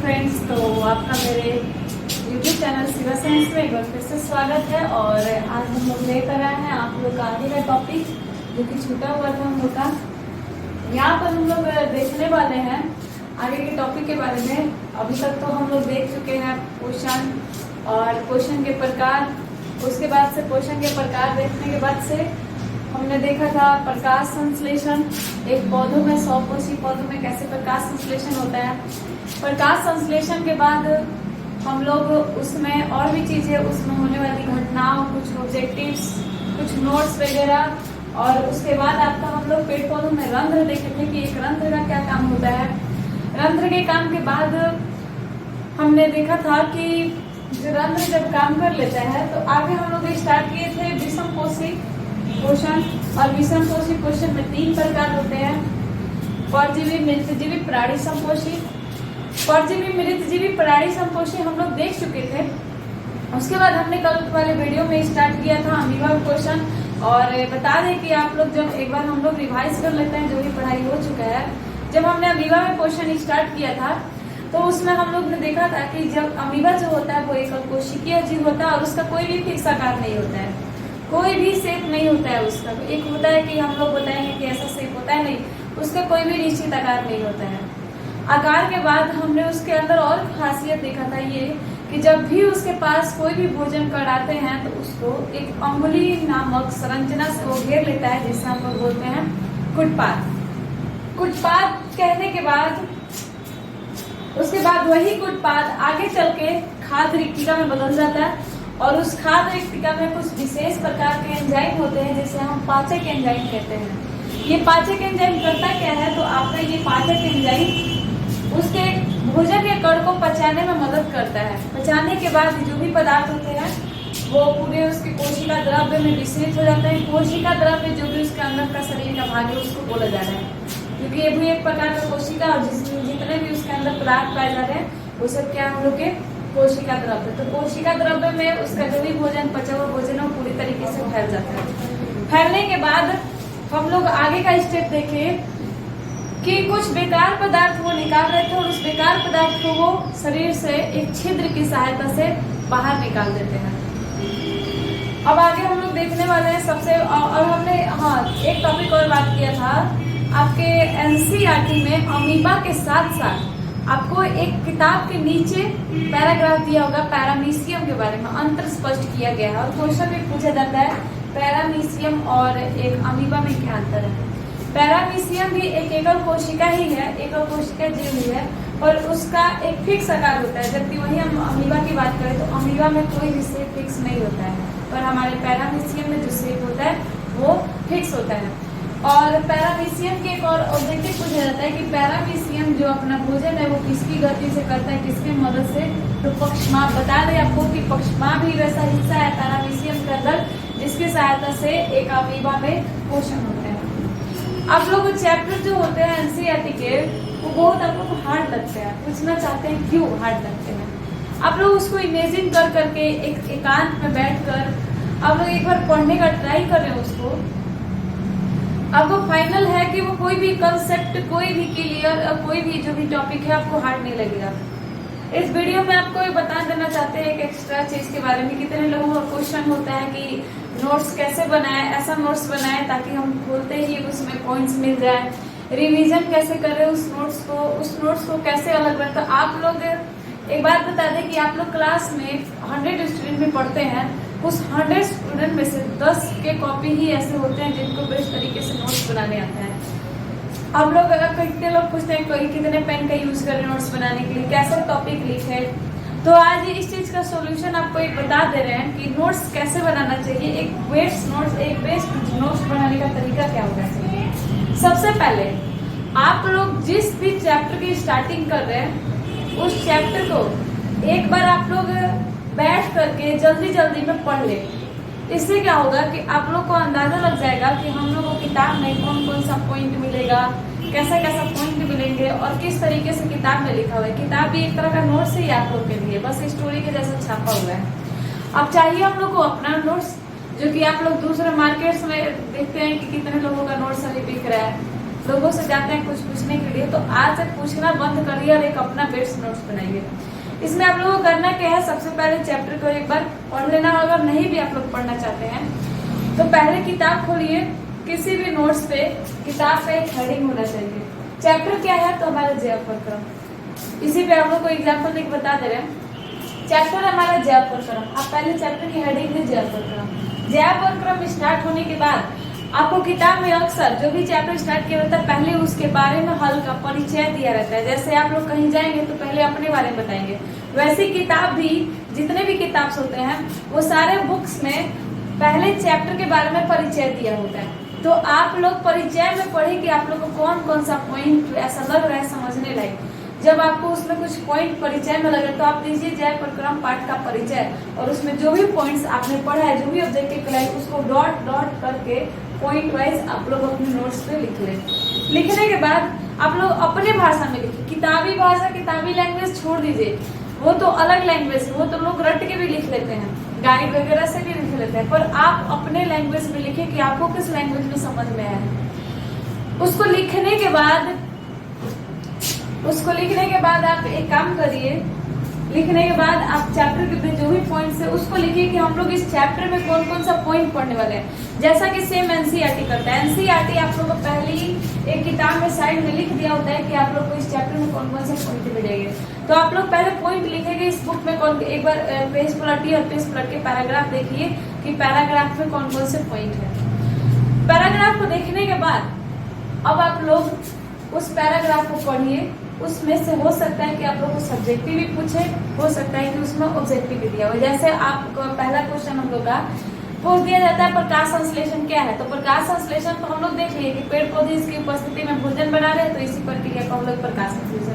Friends, तो आपका मेरे यूट्यूब चैनल शिवा साइंस में एक बार फिर से स्वागत है। और आज हम लोग लेकर आए हैं आप लोग का आगे का टॉपिक जो कि छूटा हुआ था हम लोग का। यहाँ पर हम लोग देखने वाले हैं आगे के टॉपिक के बारे में। अभी तक तो हम लोग देख चुके हैं क्वेश्चन और क्वेश्चन के प्रकार। उसके बाद से क्वेश्चन के प्रकार देखने के बाद से हमने देखा था प्रकाश संश्लेषण, एक पौधों में 100 कोशीय पौधों में कैसे प्रकाश संश्लेषण होता है। प्रकाश संश्लेषण के बाद हम लोग उसमें और भी चीजें, उसमें होने वाली घटनाओं, कुछ ऑब्जेक्टिव्स, कुछ नोट्स वगैरह। और उसके बाद आपका हम लोग पेड़ पौधों में रंध्र देखे थे कि एक रंध्र का क्या काम होता है। रंध्र के काम के बाद हमने देखा था कि जो रंध्र जब काम कर लेता है तो आगे हम लोग स्टार्ट किए थे विषम कोशीय क्वेश्चन। और विषम कोशीय क्वेश्चन में 3 प्रकार होते हैं, परजीवी, मृतजीवी, प्राणी संपोषी। परजीवी, मृतजीवी, प्राणी संपोषी हम लोग देख चुके थे। उसके बाद हमने कल वाले वीडियो में स्टार्ट किया था अमीबा क्वेश्चन। और बता दें कि आप लोग जब एक बार हम लोग रिवाइज कर लेते हैं जो भी पढ़ाई हो चुका है। जब हमने अमीबा में क्वेश्चन स्टार्ट किया था तो उसमें हम लोग ने देखा था कि जब अमीबा जो होता है वो एकल कोशिकीय जीव होता है और उसका कोई भी फिक्स आकार नहीं होता है, कोई भी शेप नहीं होता है उसका। एक होता है कि हम लोग बताएंगे कि ऐसा शेप होता है, नहीं, उसका कोई भी निश्चित आकार नहीं होता है। आकार के बाद हमने उसके अंदर और खासियत देखा था ये कि जब भी उसके पास कोई भी भोजन कराते हैं तो उसको एक अंगुली नामक संरचना से वो घेर लेता है, जिसे हम लोग बोलते हैं कुटपाद। कुटपाद कहने के बाद उसके बाद वही कुटपाद आगे चल के खाद्य रिक्तिका में बदल जाता है। और उस खाद्य रिक्तिका में कुछ विशेष प्रकार के एंजाइम होते हैं जिसे हम पाचक एंजाइम कहते हैं। ये पाचक एंजाइम करता क्या है, तो आपका ये पाचक एंजाइम उसके भोजन के कण को पचाने में मदद करता है। पचाने के बाद जो भी पदार्थ होते हैं वो पूरे उसके कोशिका द्रव्य में विस्तारित हो जाते हैं। कोशिका द्रव्य जो भी उसके अंदर का शरीर का भाग है उसको बोला जा रहा है, क्योंकि ये भी एक प्रकार का कोशिका और जितने भी उसके अंदर पदार्थ पाए जा रहे हैं वो सब क्या हम लोग के कोशिका द्रव्य। तो कोशिका द्रव्य में उसका जो भी भोजन, पचा हुआ भोजन है पूरी तरीके से फैल जाता है। फैलने के बाद हम लोग आगे का स्टेप देखे कि कुछ बेकार पदार्थ वो निकाल रहे थे और उस बेकार पदार्थ को वो शरीर से एक छिद्र की सहायता से बाहर निकाल देते हैं। अब आगे हम लोग देखने वाले हैं सबसे, और हमने एक टॉपिक और बात किया था आपके एनसीईआरटी में अमीबा के साथ साथ आपको एक किताब के नीचे पैराग्राफ दिया होगा पैरामीशियम के बारे में, अंतर स्पष्ट किया गया है। और क्वेश्चन भी पूछा जाता है पैरामीशियम और एक अमीबा में क्या अंतर है। पैरामीशियम भी एक एकल कोशिका ही है, एकल कोशिका जीव ही है और उसका एक फिक्स आकार होता है। जबकि वही हम अमीबा की बात करें तो अमीबा में कोई भी शेप फिक्स नहीं होता है, पर हमारे पैरामीशियम में जो शेप होता है वो फिक्स होता है। और पैरामीशियम के एक और ऑब्जेक्टिव पूछा जाता है कि पैरामीशियम जो अपना भोजन है वो किसकी गति से करता है, किसकी मदद से। तो पक्षमा, बता दें आपको कि पक्षमा भी वैसा हिस्सा है पैरामीशियम के अंदर जिसकी सहायता से एक अमीबा में पोषण होता है। आप लोग चैप्टर जो होते हैं एनसीईआरटी के वो बहुत आप लोग को हार्ड लगते हैं। पूछना चाहते हैं क्यों हार्ड लगते हैं। आप लोग उसको इमेजिन कर करके एक एकांत में बैठ कर आप लोग एक बार पढ़ने का ट्राई कर रहे हैं उसको। आपको फाइनल है कि वो कोई भी कंसेप्ट, कोई भी क्लियर, कोई भी जो भी टॉपिक है आपको हार्ड नहीं लगेगा। इस वीडियो में आपको ये बता देना चाहते हैं एक एक्स्ट्रा चीज के बारे में। कितने लोगों का क्वेश्चन होता है कि नोट्स कैसे बनाए, ऐसा नोट्स बनाए ताकि हम खोलते ही उसमें पॉइंट्स मिल जाए, रिवीजन कैसे करें उस नोट्स को कैसे अलग रखें। तो आप लोग एक बात बता दें कि आप लोग क्लास में 100 स्टूडेंट में पढ़ते हैं, उस 100 स्टूडेंट में से 10 के कॉपी ही ऐसे होते हैं जिनको बेस्ट तरीके से नोट्स बनाने आता है। आप लोग अगर कितने लोग पूछते हैं कोई कितने पेन का यूज करें नोट्स बनाने के लिए, कैसे टॉपिक लिखे, तो आज इस चीज का सॉल्यूशन आपको एक बता दे रहे हैं कि नोट्स कैसे बनाना चाहिए। एक बेस्ट नोट्स बनाने का तरीका क्या होना चाहिए। सबसे पहले आप लोग जिस भी चैप्टर की स्टार्टिंग कर रहे हैं उस चैप्टर को एक बार आप लोग बैठ करके जल्दी में पढ़ ले। इससे क्या होगा कि आप लोग को अंदाजा लग जाएगा कि हम लोग को किताब में कौन कौन सा पॉइंट मिलेगा, कैसा पॉइंट मिलेंगे और किस तरीके से किताब में लिखा हुआ है। किताब भी एक तरह का नोट्स ही आप लोग के लिए बस स्टोरी के जैसा छापा हुआ है। अब चाहिए हम लोग को अपना नोट्स, जो कि आप लोग दूसरे मार्केट्स में देखते हैं कि कितने लोगों का नोट्स अभी बिक रहा है। लोगों से जाते हैं कुछ पूछने के लिए, तो आज से पूछना बंद करिए और एक अपना बेस्ट नोट्स बनाइए। इसमें आप लोगों को करना क्या है, सबसे पहले चैप्टर को एक बार पढ़ लेना। अगर नहीं भी आप लोग पढ़ना चाहते हैं तो पहले किताब खोलिए, किसी भी नोट्स पे किताब पे एक हेडिंग होना चाहिए। चैप्टर क्या है, तो हमारा जैव प्रक्रम। इसी पे आप लोग को एग्जाम्पल देख बता दे रहे हैं। चैप्टर हमारा जैव प्रक्रम। आप पहले चैप्टर की हेडिंग है जैव प्रक्रम। जैव प्रक्रम स्टार्ट होने के बाद आपको किताब में अक्सर जो भी चैप्टर स्टार्ट किया रहता है पहले उसके बारे में हल्का परिचय दिया रहता है। जैसे आप लोग कहीं जाएंगे तो पहले अपने बारे में बताएंगे, वैसे किताब भी जितने भी किताब होते हैं वो सारे बुक्स में पहले चैप्टर के बारे में परिचय दिया होता है। तो आप लोग परिचय में पढ़े कि आप लोग को कौन कौन सा पॉइंट ऐसा लग रहा है समझने लायक। जब आपको उसमें कुछ पॉइंट परिचय में लगे तो आप लीजिए जैव प्रक्रम पाठ का परिचय, और उसमें जो भी पॉइंट्स आपने पढ़ा है, जो भी ऑब्जेक्टिव कराए, उसको डॉट डॉट करके पॉइंट वाइज आप लोग अपने नोट्स पे लिख लें। लिखने के बाद आप लोग अपने भाषा में लिखिए। किताबी भाषा, किताबी लैंग्वेज छोड़ दीजिए, वो तो अलग लैंग्वेज है, वो तो लोग रट के भी लिख लेते हैं, गाइड वगैरह से भी लिख लेते हैं, पर आप अपने लैंग्वेज में लिखिए कि आपको किस लैंग्वेज में समझ में आया है। उसको लिखने के बाद आप एक काम करिए, लिखने के बाद आप चैप्टर के जो भी पॉइंट्स है उसको लिखिए कि हम लोग इस चैप्टर में कौन कौन सा पॉइंट पढ़ने वाले हैं। जैसा कि सेम एनसीईआरटी करता है। एनसीईआरटी आप लोग को पहले ही एक किताब में साइड में लिख दिया होता है कि आप लोग को इस चैप्टर में कौन कौन से पॉइंट मिलेंगे। तो आप लोग पहले पॉइंट लिखेंगे इस बुक में कौन, एक बार पेज पलटिए और पेज पलट के पैराग्राफ देखिए कि पैराग्राफ में कौन कौन से पॉइंट है। पैराग्राफ को देखने के बाद अब आप लोग उस पैराग्राफ को पढ़िए। उसमें से हो सकता है कि आप लोग को सब्जेक्टिव भी पूछे, हो सकता है कि उसमें ऑब्जेक्टिव भी दिया हो। जैसे आपको पहला क्वेश्चन हम लोग का पूछ दिया जाता है प्रकाश संश्लेषण क्या है, तो प्रकाश संश्लेषण तो हम लोग देख लिए कि पेड़ पौधे इसकी उपस्थिति में भोजन बना रहे हैं, तो इसी प्रक्रिया को हम लोग प्रकाश संश्लेषण।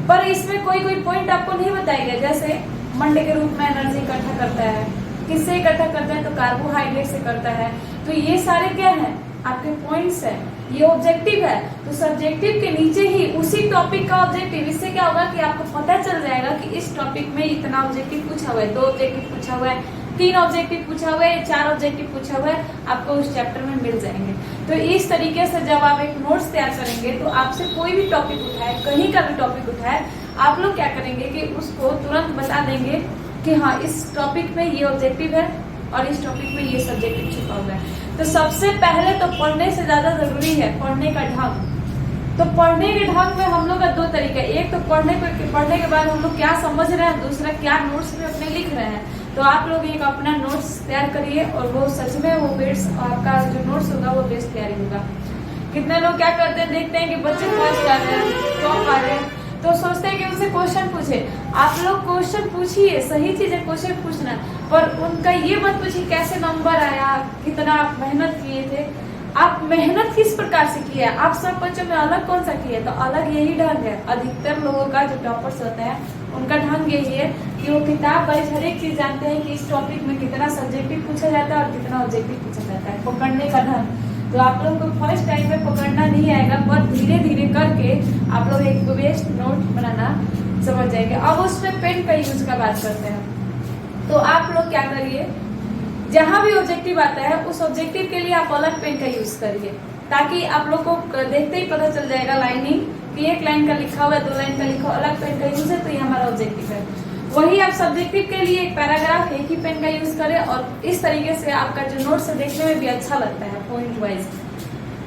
पर इसमें कोई पॉइंट आपको नहीं बताया गया, जैसे मंडे के रूप में एनर्जी इकट्ठा करता है, किससे इकट्ठा करता है, तो कार्बोहाइड्रेट से करता है। तो ये सारे क्या है, आपके पॉइंट्स है, ये ऑब्जेक्टिव है। तो सब्जेक्टिव के नीचे ही उसी टॉपिक का ऑब्जेक्टिव, इससे क्या होगा कि आपको पता चल जाएगा कि इस टॉपिक में इतना ऑब्जेक्टिव पूछा हुआ है, 2 ऑब्जेक्टिव पूछा हुआ है, 3 ऑब्जेक्टिव पूछा हुआ है, 4 ऑब्जेक्टिव पूछा हुआ है, आपको उस चैप्टर में मिल जाएंगे। तो इस तरीके से जब आप एक नोट्स तैयार करेंगे तो आपसे कोई भी टॉपिक उठाए, कहीं का भी टॉपिक उठाए, आप लोग क्या करेंगे कि उसको तुरंत बता देंगे कि हाँ इस टॉपिक में ये ऑब्जेक्टिव है और इस टॉपिक में ये सब्जेक्टिव छुपा हुआ है। तो सबसे पहले तो पढ़ने से ज्यादा जरूरी है पढ़ने का ढंग। तो पढ़ने के ढंग में हम लोग का 2 तरीका, एक तो पढ़ने के बाद हम लोग क्या समझ रहे हैं, दूसरा क्या नोट्स में अपने लिख रहे हैं। तो आप लोग एक अपना नोट्स तैयार करिए और वो सच में वो बेस्ट आपका जो नोट्स होगा वो बेस्ट तैयारी होगा। कितने लोग क्या करते हैं, देखते हैं कि बच्चे फर्स्ट आ रहे हैं, टॉप आ रहे हैं, तो सोचते हैं कि उनसे क्वेश्चन पूछे। आप लोग क्वेश्चन पूछिए, सही चीज है क्वेश्चन पूछना, पर उनका ये मत पूछिए कैसे नंबर आया, कितना आप मेहनत किए थे, आप मेहनत किस प्रकार से किए, आप सब बच्चों में अलग कौन सा किए। तो अलग यही ढंग है, अधिकतर लोगों का जो टॉपर्स होते हैं उनका ढंग यही है कि वो किताब वाइज हर एक चीज जानते हैं कि इस टॉपिक में कितना सब्जेक्टिव पूछा जाता है और कितना ऑब्जेक्टिव पूछा जाता है। पकड़ने का ढंग तो आप लोग को फर्स्ट टाइम में पकड़ना नहीं आएगा, पर धीरे धीरे करके आप लोग एक बेस्ट नोट बनाना समझ जाएंगे। अब उसमें पेन का यूज का बात करते हैं। तो आप लोग क्या करिए, जहां भी ऑब्जेक्टिव आता है उस ऑब्जेक्टिव के लिए आप अलग पेन का यूज करिए, ताकि आप लोग को देखते ही पता चल जाएगा लाइनिंग कि 1 लाइन का लिखा हुआ है, 2 लाइन का लिखा हुआ, अलग पेन का यूज है, तो ये हमारा ऑब्जेक्टिव है। वही आप सब्जेक्टिव के लिए एक पैराग्राफ एक ही पेन का यूज करें, और इस तरीके से आपका जो नोट्स देखने में भी अच्छा लगता है पॉइंट वाइज।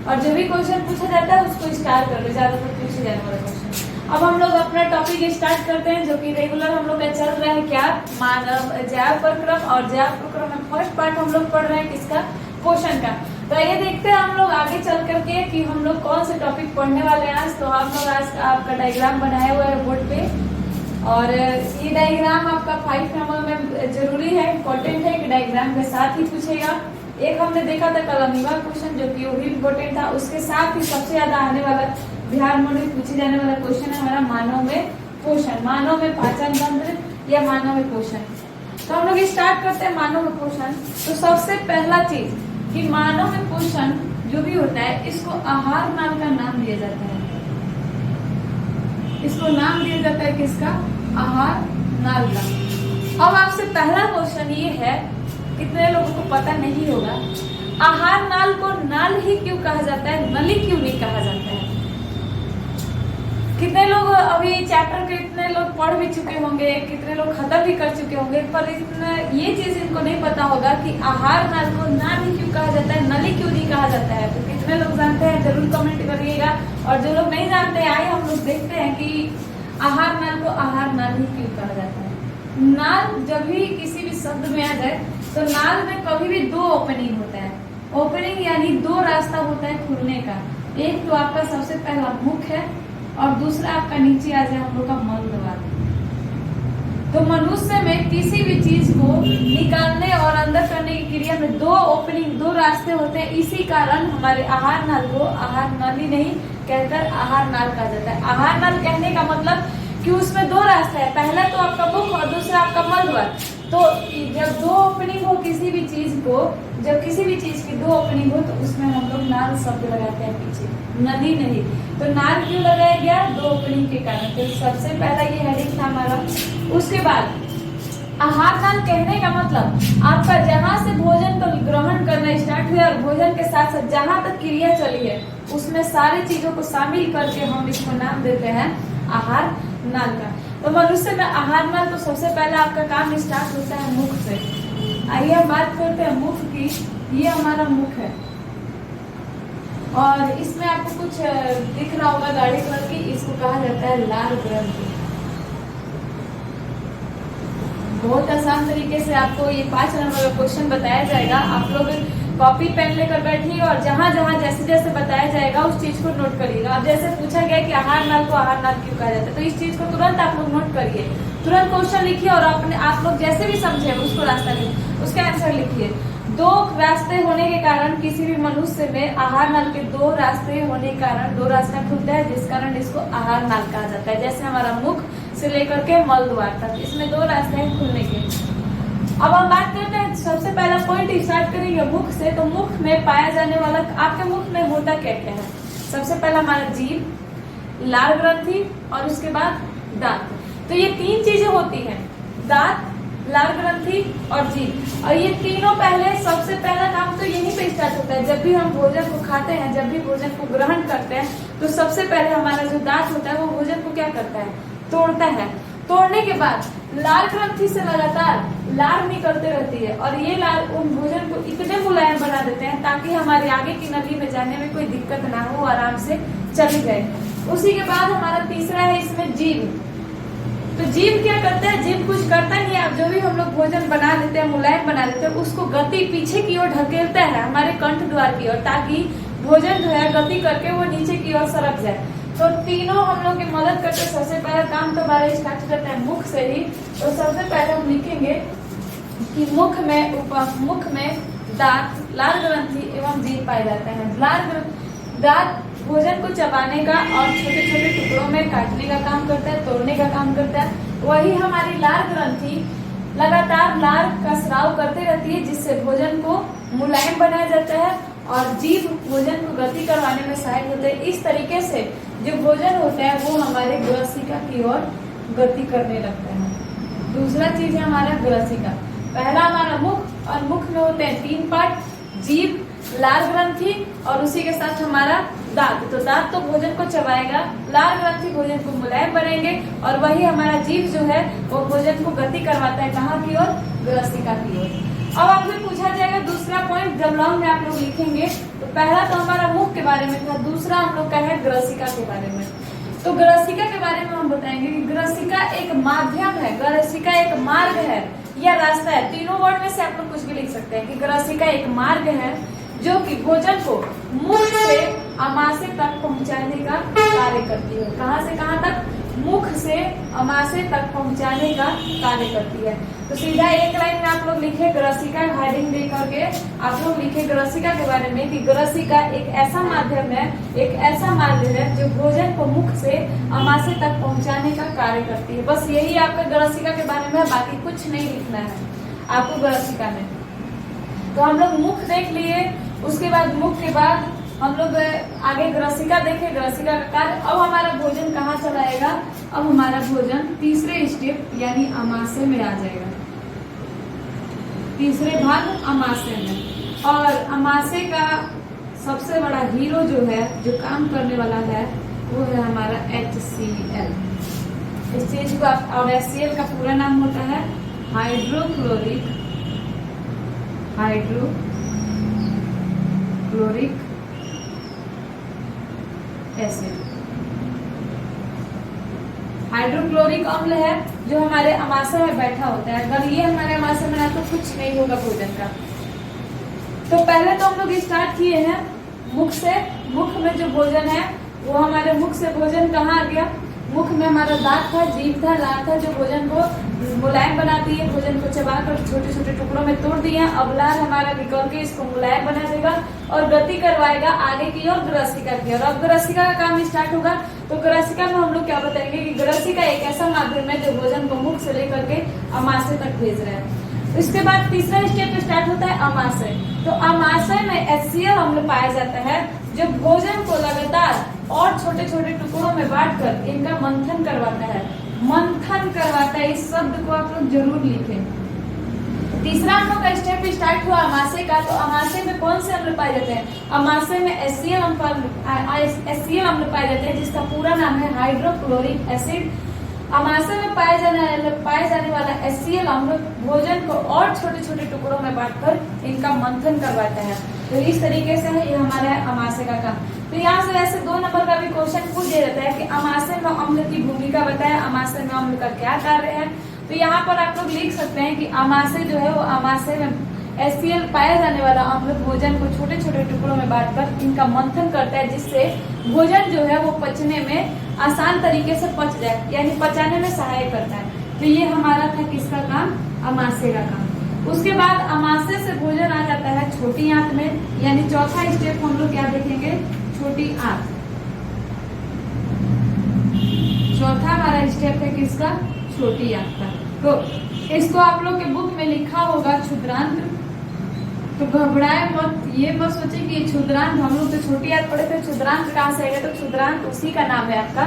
और जो भी क्वेश्चन पूछा जाता है उसको स्टार कर लो, ज्यादातर पूछे जाने वाला क्वेश्चन। अब हम लोग अपना टॉपिक स्टार्ट करते हैं, जो कि रेगुलर हम लोग का चल रहा है क्या, मानव जैव प्रक्रम। और जैव प्रक्रम में फर्स्ट पार्ट हम लोग पढ़ रहे हैं किसका, पोषण का। तो ये देखते हैं हम लोग आगे चल करके कि हम लोग कौन से टॉपिक पढ़ने वाले हैं आज। तो हम लोग आज आपका डायग्राम बनाया हुआ है बोर्ड पे, और ये डायग्राम आपका 5 नंबर में जरूरी है, इम्पोर्टेंट है कि डायग्राम के साथ ही पूछेगा। एक हमने देखा था कल अमीबा क्वेश्चन, जो कि वही इम्पोर्टेंट था। उसके साथ ही सबसे ज्यादा आने वाला बिहार बोर्ड में पूछे जाने वाला क्वेश्चन है हमारा मानव में पोषण, मानव में पाचन तंत्र या मानव में पोषण। तो हम लोग स्टार्ट करते हैं मानव में पोषण। तो सबसे पहला चीज कि मानव में पोषण जो भी होता है इसको आहार नाम का नाम दिया जाता है। इसको नाम दिया जाता है किसका, आहार नाल का। अब आपसे पहला क्वेश्चन ये है, कितने लोगों को पता नहीं होगा, आहार नाल को नाल ही क्यों कहा जाता है, नली क्यों नहीं कहा जाता है? कितने लोग अभी चैप्टर के इतने लोग पढ़ भी चुके होंगे, कितने लोग खत्म भी कर चुके होंगे, पर ये चीज इनको नहीं पता होगा कि आहार नाल को नाल ही क्यों कहा जाता है, नली क्यों नहीं कहा जाता है। तो कितने लोग जानते हैं जरूर कमेंट करिएगा, और जो लोग नहीं जानते आए हम लोग देखते हैं कि आहार नाल को आहार नाल ही क्यों कहा जाता है। नाल जब भी किसी भी शब्द में आ जाए तो नाल में कभी भी दो ओपनिंग होता है। ओपनिंग यानी दो रास्ता होता है खुलने का। एक तो आपका सबसे पहला मुख है और दूसरा आपका नीचे आ जाए हम लोग का मल द्वार। तो मनुष्य में किसी भी चीज को निकालने और अंदर करने की क्रिया में दो ओपनिंग, दो रास्ते होते हैं। इसी कारण हमारे आहार नाल को आहार नाली नहीं कहकर आहार नाल कहा जाता है। आहार नाल कहने का मतलब कि उसमें दो रास्ते हैं, पहला तो आपका मुख और दूसरा आपका मल द्वार। तो जब दो ओपनिंग हो किसी भी चीज को, जब किसी भी चीज की दो ओपनिंग हो तो उसमें हम लोग नाल शब्द लगाते हैं पीछे, नदी नहीं। तो नाल क्यों लगाया गया? दो ओपनिंग के कारण। तो सबसे पहला ये हेडिंग था हमारा। उसके बाद आहार नाल कहने का मतलब आपका जहां से भोजन को ग्रहण करना स्टार्ट हुआ और भोजन के साथ साथ जहां तक क्रिया चली है उसमें सारी चीजों को शामिल करके हम इसको नाम देते हैं आहार नाल का। तो मनुष्य में आहार नाल तो सबसे पहला आपका काम स्टार्ट होता है मुख से। आइए हम बात करते हैं मुख की। ये हमारा मुख है और इसमें आपको कुछ दिख रहा होगा गाढ़े कलर की, इसको कहा जाता है लार ग्रंथि। बहुत आसान तरीके से आपको ये 5 नंबर का क्वेश्चन बताया जाएगा। आप लोग कॉपी पेन लेकर बैठिए और जहां जहां जैसे जैसे बताया जाएगा उस चीज को नोट करिएगा। अब जैसे पूछा गया कि आहार नाल को आहार नाल क्यों कहा जाता है, तो इस चीज को तुरंत आप लोग नोट करिए, तुरंत क्वेश्चन लिखिए और अपने आप लोग जैसे भी समझे उसको रास्ता लिखिए, उसका आंसर लिखिए। दो रास्ते होने के कारण किसी भी मनुष्य में आहार नाल के दो रास्ते होने के कारण दो रास्ता खुलता है, जिस कारण इसको आहार नाल कहा जाता है। जैसे हमारा मुख से लेकर के मल द्वार तक, इसमें दो रास्ते हैं खुलने के। अब हम बात करते हैं, सबसे पहला पॉइंट स्टार्ट करेंगे मुख से। तो मुख में पाया जाने वाला, आपके मुख में होता क्या क्या है? सबसे पहला हमारा जीभ, लार ग्रंथि और उसके बाद दांत। तो ये तीन चीजें होती हैं, दांत, लार ग्रंथि और जीभ। और ये तीनों पहले, सबसे पहला काम तो यहीं पे स्टार्ट होता है। जब भी हम भोजन को खाते हैं, जब भी भोजन को ग्रहण करते हैं, तो सबसे पहले हमारा जो दांत होता है वो भोजन को क्या करता है? तोड़ता है। तोड़ने के बाद लार ग्रंथि से लगातार लार निकलते रहती है और ये लार उन भोजन को इतने मुलायम बना देते हैं ताकि हमारे आगे की नली में जाने में कोई दिक्कत ना हो, आराम से चली जाए। उसी के बाद हमारा तीसरा है इसमें जीभ। तो जीभ क्या करता है? जीभ कुछ करता नहीं है। जो भी हम लोग भोजन बना लेते हैं, मुलायम बना लेते हैं, उसको गति पीछे की ओर ढकेलता है, हमारे कंठ द्वार की ओर, ताकि भोजन जो है गति करके वो नीचे की ओर सरक जाए। तो तीनों हम लोग की मदद करते। सबसे पहला काम तो हमारे स्टार्ट करते हैं मुख से ही। तो सबसे पहले हम लिखेंगे कि मुख में दांत, लार ग्रंथि एवं जीभ पाए जाते हैं। दांत भोजन को चबाने का और छोटे छोटे टुकड़ों में काटने का काम करता है, तोड़ने का काम करता है। वही हमारी लार ग्रंथि लगातार लार का स्राव करते रहती है, जिससे भोजन को मुलायम बनाया जाता है और जीभ भोजन को गति करवाने में सहायक होते हैं। इस तरीके से जो भोजन होता है वो हमारे ग्रसिका की ओर गति करने लगता है। दूसरा चीज है हमारा ग्रसिका। पहला हमारा मुख, और मुख में होते हैं 3 पार्ट, जीभ, लार ग्रंथि और उसी के साथ हमारा दांत। तो दांत तो भोजन को चबाएगा, लार ग्रंथि भोजन को मुलायम बनाएंगे और वही हमारा जीभ जो है वो भोजन को गति करवाता है। कहाँ की ओर? ग्रसिका की ओर। अब आपसे पूछा जाएगा दूसरा पॉइंट, जब लॉन्ग में आप लोग लिखेंगे तो पहला तो हमारा मुख के बारे में था, दूसरा हम लोग का है ग्रसिका के बारे में। तो ग्रसिका के बारे में हम बताएंगे कि ग्रसिका एक माध्यम है, ग्रसिका एक मार्ग है या रास्ता है। तीनों वर्ड में से आप लोग कुछ भी लिख सकते हैं कि ग्रसिका एक मार्ग है जो कि भोजन को मुख से अमाशय तक पहुंचाने का कार्य करती है। कहां से कहां तक? मुख से अमाशय तक पहुंचाने का कार्य करती है। तो सीधा एक लाइन में आप लोग लिखे ग्रसिका, हेडिंग दे करके आप लोग लिखे ग्रसिका के बारे में कि ग्रसिका एक ऐसा माध्यम है, एक ऐसा मार्ग है जो भोजन को मुख से अमाशय तक पहुंचाने का कार्य करती है। बस यही आपका ग्रसिका के बारे में, बाकी कुछ नहीं लिखना है आपको ग्रसिका में। तो हम लोग मुख देख लिए, उसके बाद मुख के बाद हम लोग आगे ग्रसिका देखे, ग्रसिका का कार्य। अब हमारा भोजन कहाँ चला आएगा? अब हमारा भोजन तीसरे स्टेप यानी अमाशय में आ जाएगा, तीसरे भाग अमाशय में। और अमाशय का सबसे बड़ा हीरो जो है, जो काम करने वाला है, वो है हमारा HCl। इस चीज को और HCl का पूरा नाम होता है हाइड्रोक्लोरिक एसिड। हाइड्रोक्लोरिक अम्ल है जो हमारे अमाशय में बैठा होता है। अगर ये हमारे अमाशय में ना तो कुछ नहीं होगा भोजन का। तो पहले तो हम लोग स्टार्ट किए हैं मुख से। मुख में जो भोजन है वो हमारे मुख से भोजन कहाँ आ गया? मुख में हमारा दांत था, जीभ था, लार था, जो भोजन को मुलायम बनाती है, भोजन को चबाकर छोटे छोटे टुकड़ों में तोड़ दिया। अब लार हमारा निकल के इसको मुलायम बना देगा और गति करवाएगा आगे की ओर ग्रसिका की। और अब ग्रसिका का काम स्टार्ट होगा। तो ग्रसिका में हम लोग क्या बताएंगे कि ग्रसिका एक ऐसा माध्यम है जो भोजन को मुख से लेकर के अमाशय तक भेज रहा है। इसके बाद तीसरा स्टेप स्टार्ट होता है अमाशय। तो अमाशय में HCl अम्ल पाया जाता है जो भोजन को लगातार और छोटे छोटे टुकड़ों में बांटकर इनका मंथन करवाता है। मंथन करवाता है, इस शब्द को आप लोग जरूर लिखें। तीसरा हम लोग का स्टेप स्टार्ट हुआ अमाशय का। तो अमाशय में कौन से अम्ल पाए जाते हैं? अमाशय में HCl अम्ल पाए जाते हैं जिसका पूरा नाम है हाइड्रोक्लोरिक एसिड। अमाशय में पाए जाने वाला HCl अम्ल भोजन को और छोटे छोटे टुकड़ों में बांटकर इनका मंथन करवाता है। तो इस तरीके से है ये हमारा अमाशय का काम। तो यहाँ से वैसे 2 नंबर का भी क्वेश्चन पूछ दिया जाता है कि अमाशय में अम्ल की भूमिका बताए, अमाशय में अम्ल का क्या कार्य है। तो यहाँ पर आप लोग लिख सकते हैं कि अमाशय जो है वो अमाशय में HCl पाया जाने वाला अम्ल भोजन को छोटे छोटे टुकड़ों में बांटकर इनका मंथन करता है, जिससे भोजन जो है वो पचने में आसान तरीके से पच जाए, यानी पचाने में सहायक करता है। तो ये हमारा था किसका काम? अमाशय का काम। उसके बाद अमाशय से भोजन आ जाता है छोटी आंत में, यानी चौथा स्टेप हम लोग क्या देखेंगे? छोटी आंत। चौथा हमारा स्टेप है किसका? छोटी आंत का। तो इसको आप लोग के बुक में लिखा होगा क्षुद्रांत। तो घबराए मत, ये मत सोचे कि ये क्षुद्रांत, हम लोग तो छोटी आंत पढ़े थे, क्षुद्रांत कहाँ से आएगा? तो क्षुद्रांत उसी का नाम है आपका।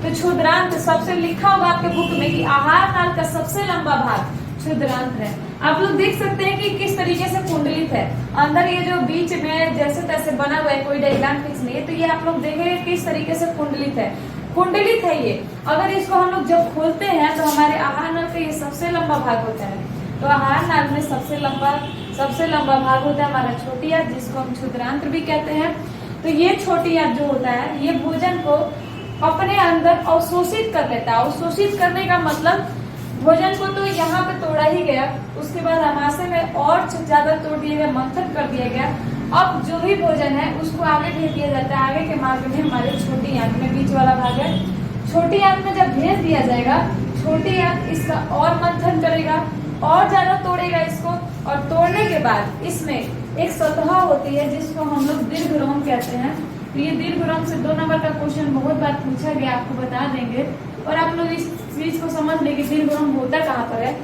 तो क्षुद्रांत सबसे लिखा होगा आपके बुक में कि आहार नाल का सबसे लंबा भाग क्षुद्रांत है। आप लोग देख सकते हैं कि किस तरीके से कुंडलित है। अंदर ये जो बीच में जैसे तैसे बना हुआ है, कोई डायग्राम फिक्स नहीं है। तो ये आप लोग देखेंगे किस तरीके से कुंडलित है। कुंडलित है ये। अगर इसको हम लोग जब खोलते हैं तो हमारे आहार नाल का ये सबसे लंबा भाग होता है। तो आहार नाल में सबसे लंबा भाग होता है हमारा छोटी आंत, जिसको हम क्षुद्रांत भी कहते हैं। तो ये छोटी आंत जो होता है ये भोजन को अपने अंदर अवशोषित कर लेता है। अवशोषित करने का मतलब भोजन को तो यहाँ पे तोड़ा ही गया, उसके बाद अमाशय में और ज्यादा तोड़ दिया गया, मंथन कर दिया गया। अब जो भी भोजन है उसको आगे भेज दिया जाता है। आगे के मार्ग में हमारे छोटी आंत में बीच वाला भाग है। छोटी आंत में जब भेज दिया जाएगा, छोटी आंत इसका और मंथन करेगा और ज्यादा तोड़ेगा इसको। और तोड़ने के बाद इसमें एक सतह होती है जिसको हम लोग दीर्घरोम कहते हैं। तो ये दीर्घरोम से 2 नंबर का क्वेश्चन बहुत बार पूछा गया, आपको बता देंगे। और आप लोग इस चीज को समझ लें कि दीर्घरोम होता कहाँ पर है।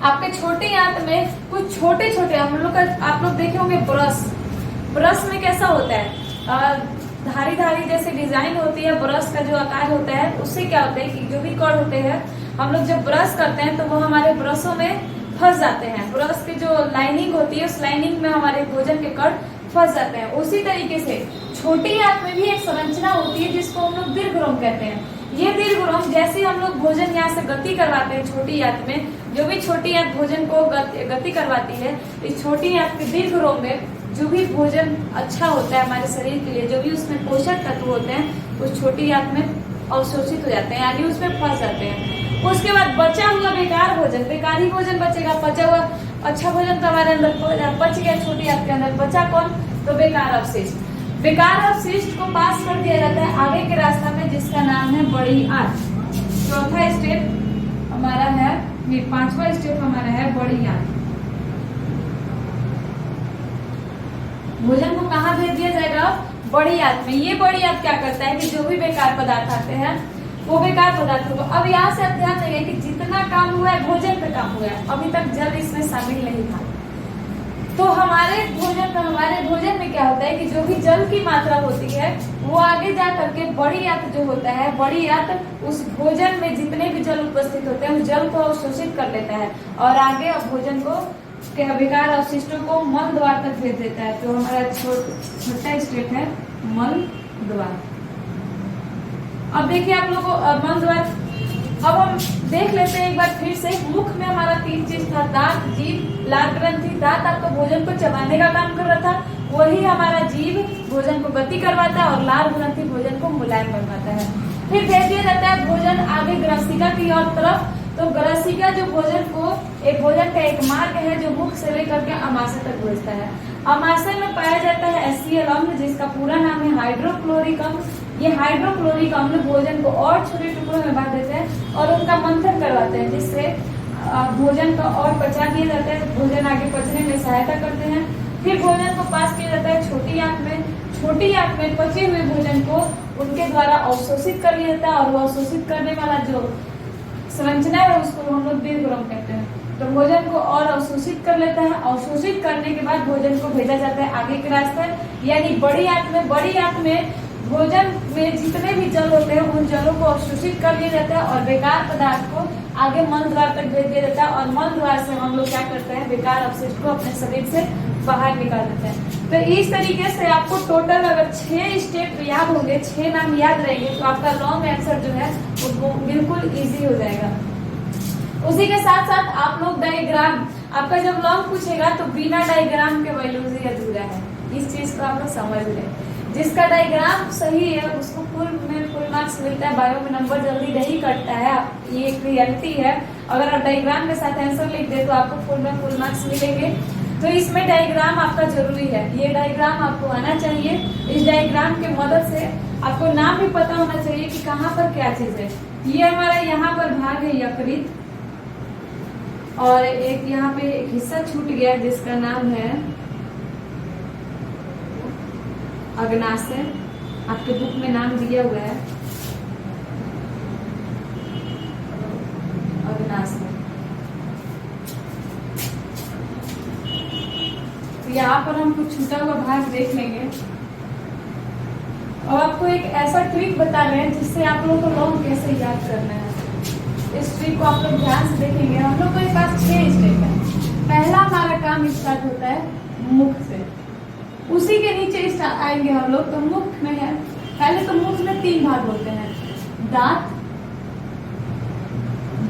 आपके छोटे आंत में कुछ छोटे छोटे हम लोग का आप लोग देखे होंगे ब्रश में कैसा होता है? धारी धारी जैसे डिजाइन होती है। ब्रश का जो आकार होता है उससे क्या होता है कि जो भी कण होते हैं हम लोग जब ब्रश करते हैं तो वो हमारे ब्रशों में फंस जाते हैं। ब्रश की जो लाइनिंग होती है उस लाइनिंग में हमारे भोजन के कण फंस जाते हैं। उसी तरीके से छोटी आंत में भी एक संरचना होती है जिसको हम लोग दीर्घरोम कहते हैं। ये दीर्घरोम जैसे हम लोग भोजन यहाँ से गति करवाते हैं छोटी आंत में, जो भी छोटी आंत भोजन को गति करवाती है, इस छोटी आंत के दीर्घरोम में जो भी भोजन अच्छा होता है हमारे शरीर के लिए, जो भी उसमें पोषक तत्व होते हैं, उस छोटी आंत में अवशोषित हो जाते हैं, यानी उसमें फंस जाते हैं। उसके बाद बचा हुआ बेकार भोजन, बेकार ही भोजन बचेगा। बचा हुआ अच्छा भोजन तो हमारे अंदर पच गया, छोटी आंत के अंदर बचा कौन? तो बेकार अवशिष्ट। बेकार अवशिष्ट को पास कर दिया जाता है आगे के रास्ता में, जिसका नाम है बड़ी आंत। चौथा स्टेप हमारा है, ये 5वां स्टेप हमारा है बड़ी आंत। भोजन को कहाँ भेज दिया जाएगा? बड़ी आंत में। ये बड़ी आंत क्या करता है कि जो भी बेकार पदार्थ आते हैं वो बेकार पदार्थों को, अब यहाँ से आप ध्यान देंगे कि जितना काम हुआ है भोजन पे काम हुआ है, अभी तक जल इसमें शामिल नहीं था। तो हमारे भोजन में क्या होता है कि जो भी जल की मात्रा होती है वो आगे जा करके बड़ी आंत जो होता है, बड़ी आंत उस भोजन में जितने भी जल उपस्थित होते हैं उस जल को अवशोषित कर लेता है और आगे अब भोजन को के बेकार अवशिष्टों को मल द्वार तक भेज देता है। तो हमारा छोटा स्टेप है मल द्वार। अब देखिए आप लोगों को मल द्वार, अब हम देख लेते हैं एक बार फिर से। मुख में हमारा 3 चीज था, दांत, जीभ, लार ग्रंथि। दांत आपको भोजन को चबाने का काम कर रहा था, वही हमारा जीभ भोजन को गति करवाता है और लार ग्रंथि भोजन को मुलायम बनवाता है। फिर भेज दिया जाता है भोजन आगे ग्रसिका की और तरफ। तो ग्रसिका जो भोजन को, एक भोजन का एक मार्ग है जो मुख से लेकर के अमाशय तक भेजता है। अमाशय में पाया जाता है HCl अम्ल, जिसका पूरा नाम है हाइड्रोक्लोरिक अम्ल। ये हाइड्रोक्लोरिक अम्ल भोजन को और छोटे टुकड़ों में बांट देते हैं और उनका मंथन करवाते हैं, जिससे भोजन का और पचा दिया जाता है, भोजन आगे पचने में सहायता करते हैं। फिर भोजन को पास किया जाता है छोटी आंत में। छोटी आंत में पचे हुए भोजन को उनके द्वारा अवशोषित कर लिया जाता है और वो अवशोषित करने वाला जो संरचना है उसको हम लोग दीर्घग्रम कहते हैं। तो भोजन को और अवशोषित कर लेता है। अवशोषित करने के बाद भोजन को भेजा जाता है आगे के रास्ते, यानी बड़ी आंत में। बड़ी आंत में भोजन में जितने भी जल होते हैं उन जलों को अवशोषित कर लिया जाता है और बेकार पदार्थ को आगे मल द्वार तक भेज दिया जाता है। और मल द्वार से हम लोग क्या करते हैं, बेकार अपशिष्ट को अपने शरीर से बाहर निकाल देते हैं। तो इस तरीके से आपको टोटल अगर 6 स्टेप याद होंगे, 6 नाम याद रहेंगे, तो आपका लॉन्ग आंसर जो है वो बिल्कुल इजी हो जाएगा। उसी के साथ साथ आप लोग डायग्राम, आपका जब लॉन्ग पूछेगा तो बिना डायग्राम के बायोलॉजी अधूरा है। इस चीज को आप लोग समझ लें। जिसका डायग्राम सही है उसको फुल मार्क्स मिलता है। बायो में नंबर जल्दी नहीं कटता है, ये एक रियलिटी है। अगर आप डायग्राम के साथ आंसर लिख दे तो आपको फुल मार्क्स मिलेंगे। तो इसमें डायग्राम आपका जरूरी है, ये डायग्राम आपको आना चाहिए। इस डायग्राम के मदद से आपको नाम भी पता होना चाहिए कि कहाँ पर क्या चीज है। ये हमारा यहाँ पर भाग है यकृत, और एक यहाँ पे एक हिस्सा छूट गया जिसका नाम है अग्नाशय। आपके बुक में नाम दिया हुआ है अग्नाशय। तो यहाँ पर हम कुछ छूटा हुआ भाग देख लेंगे और आपको एक ऐसा ट्रिक बता रहे हैं जिससे आप लोगों को लॉन्ग कैसे याद करना है। इस ट्रिक को आप लोग ध्यान से देखेंगे। हम लोग के पास 6 स्टेप है। पहला हमारा काम स्टार्ट होता है मुख से, उसी के नीचे आएंगे हम लोग। तो मुख में है, पहले तो मुख में 3 भाग होते हैं, दांत,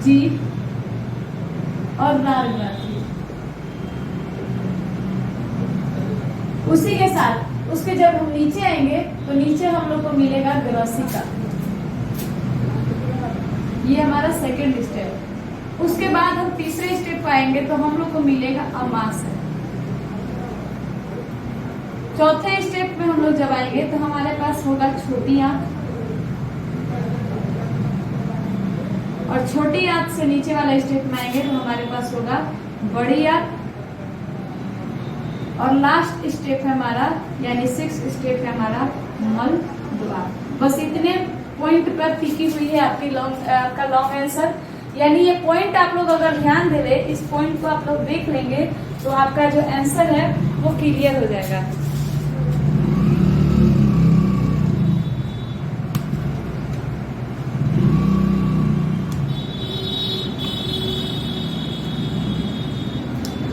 जीभ और लार ग्रंथि। उसी के साथ उसके जब हम नीचे आएंगे तो नीचे हम लोग को मिलेगा ग्रसिका, ये हमारा सेकंड स्टेप। उसके बाद हम तीसरे स्टेप पर आएंगे तो हम लोग को मिलेगा अमाशय। चौथे स्टेप में हम लोग जब आएंगे तो हमारे पास होगा छोटी आंत, और छोटी आंत से नीचे वाला स्टेप में आएंगे तो हमारे पास होगा बड़ी आंत, और लास्ट स्टेप है हमारा, यानी 6th स्टेप है हमारा मल द्वार। बस इतने पॉइंट पर टिकी हुई है आपका लॉन्ग आंसर। यानी ये पॉइंट आप लोग अगर ध्यान दे रहे, इस पॉइंट को आप लोग देख लेंगे तो आपका जो आंसर है वो क्लियर हो जाएगा।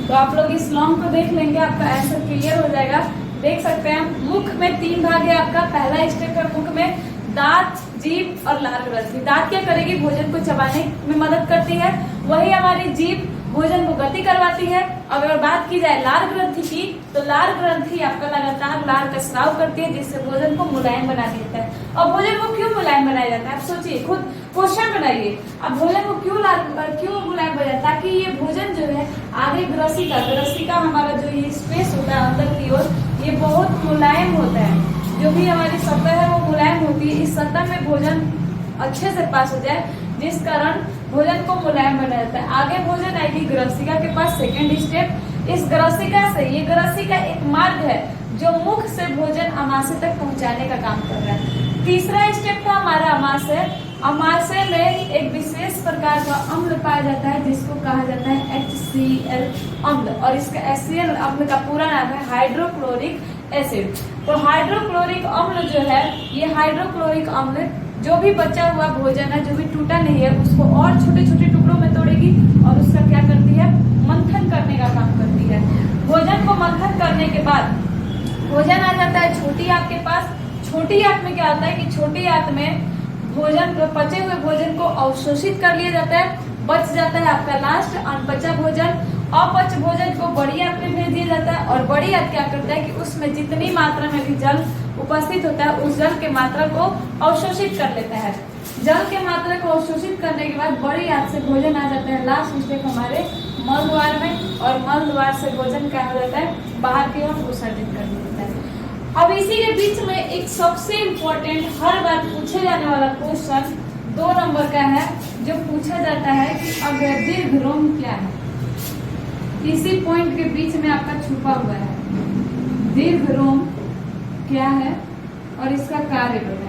तो आप लोग इस लॉन्ग को देख लेंगे, आपका आंसर क्लियर हो जाएगा। देख सकते हैं मुख में 3 भाग है आपका। पहला स्टेप है मुख में दांत, जीभ और लार ग्रंथि। दांत क्या करेगी, भोजन को चबाने में मदद करती है, वही हमारी जीभ भोजन को गति करवाती है। अगर बात की जाए लार ग्रंथि की, तो लार ग्रंथि आपका लगातार लार का स्राव करती है, जिससे भोजन को मुलायम बना देता है। और भोजन को क्यों मुलायम बनाया जाता है, आप सोचिए, खुद क्वेश्चन बनाइए। अब भोजन को क्यों मुलायम बनाया, ताकि ये भोजन जो है आगे ग्रसिका हमारा जो ये स्पेस होता है अंदर की ओर, ये बहुत मुलायम होता है। जो भी हमारी सतह है वो मुलायम होती है। इस सतह में भोजन अच्छे से पास हो जाए, जिस कारण भोजन को मुलायम बनाया जाता है। आगे भोजन आएगी ग्रसिका के पास, सेकंड स्टेप। इस ग्रसिका से, ये ग्रसिका एक मार्ग है जो मुख से भोजन अमाशय तक पहुंचाने का काम कर रहा है। तीसरा स्टेप था हमारा अमाशय। अमाशय में एक विशेष प्रकार का अम्ल पाया जाता है जिसको कहा जाता है HCl अम्ल, और इसका HCl अम्ल का पूरा नाम है हाइड्रोक्लोरिक एसिड। तो हाइड्रोक्लोरिक अम्ल जो है, ये हाइड्रोक्लोरिक अम्ल जो भी बचा हुआ भोजन है, जो भी टूटा नहीं है, उसको और छोटे छोटे टुकड़ों में तोड़ेगी और उसका क्या करती है, मंथन करने का काम करती है। भोजन करने के बाद भोजन आ जाता है छोटी आंत के पास। छोटी आंत में क्या होता है कि छोटी आंत में भोजन, पचे हुए भोजन को अवशोषित कर लिया जाता है, बच जाता है आपका लास्ट अनपचा भोजन। अपच भोजन को बड़ी आंत में भेज दिया जाता है और बड़ी आंत क्या करता है कि उसमें जितनी मात्रा में भी जल उपस्थित होता है उस जल के मात्रा को अवशोषित कर लेता है। जल के मात्रा को अवशोषित करने के बाद बड़ी आंत से भोजन आ जाता है लास्ट स्टेप हमारे मल द्वार में, और मल द्वार से भोजन क्या हो जाता है, बाहर की ओर विसर्जित कर दिया जाता है। अब इसी के बीच में एक सबसे इम्पोर्टेंट हर बार पूछे जाने वाला क्वेश्चन 2 नंबर का है, जो पूछा जाता है कि अगर दीर्घरोम क्या है। इसी पॉइंट के बीच में आपका छुपा हुआ है, दीर्घरोम क्या है और इसका कार्य बताएं।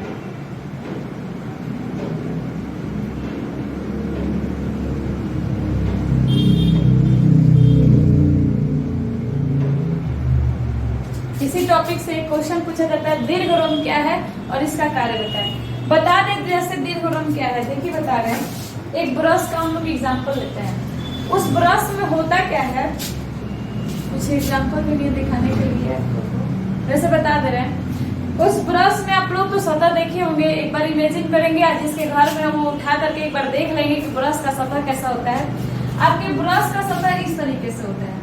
इसी टॉपिक से एक क्वेश्चन पूछा जाता है, दीर्घरोम क्या है और इसका कार्य बताएं। बता दें जैसे दीर्घरोम क्या है, देखिए बता रहे हैं। एक ब्रश का हम लोग एग्जाम्पल लेते हैं। उस ब्रश में होता क्या है, कुछ एग्जाम्पल के लिए दिखाने के लिए वैसे बता दे रहे हैं। उस ब्रश में आप लोग तो सतह देखे होंगे, एक बार इमेजिन करेंगे, आज जिसके घर में हम उठा करके एक बार देख लेंगे कि ब्रश का सतह कैसा होता है। आपके ब्रश का सतह इस तरीके से होता है,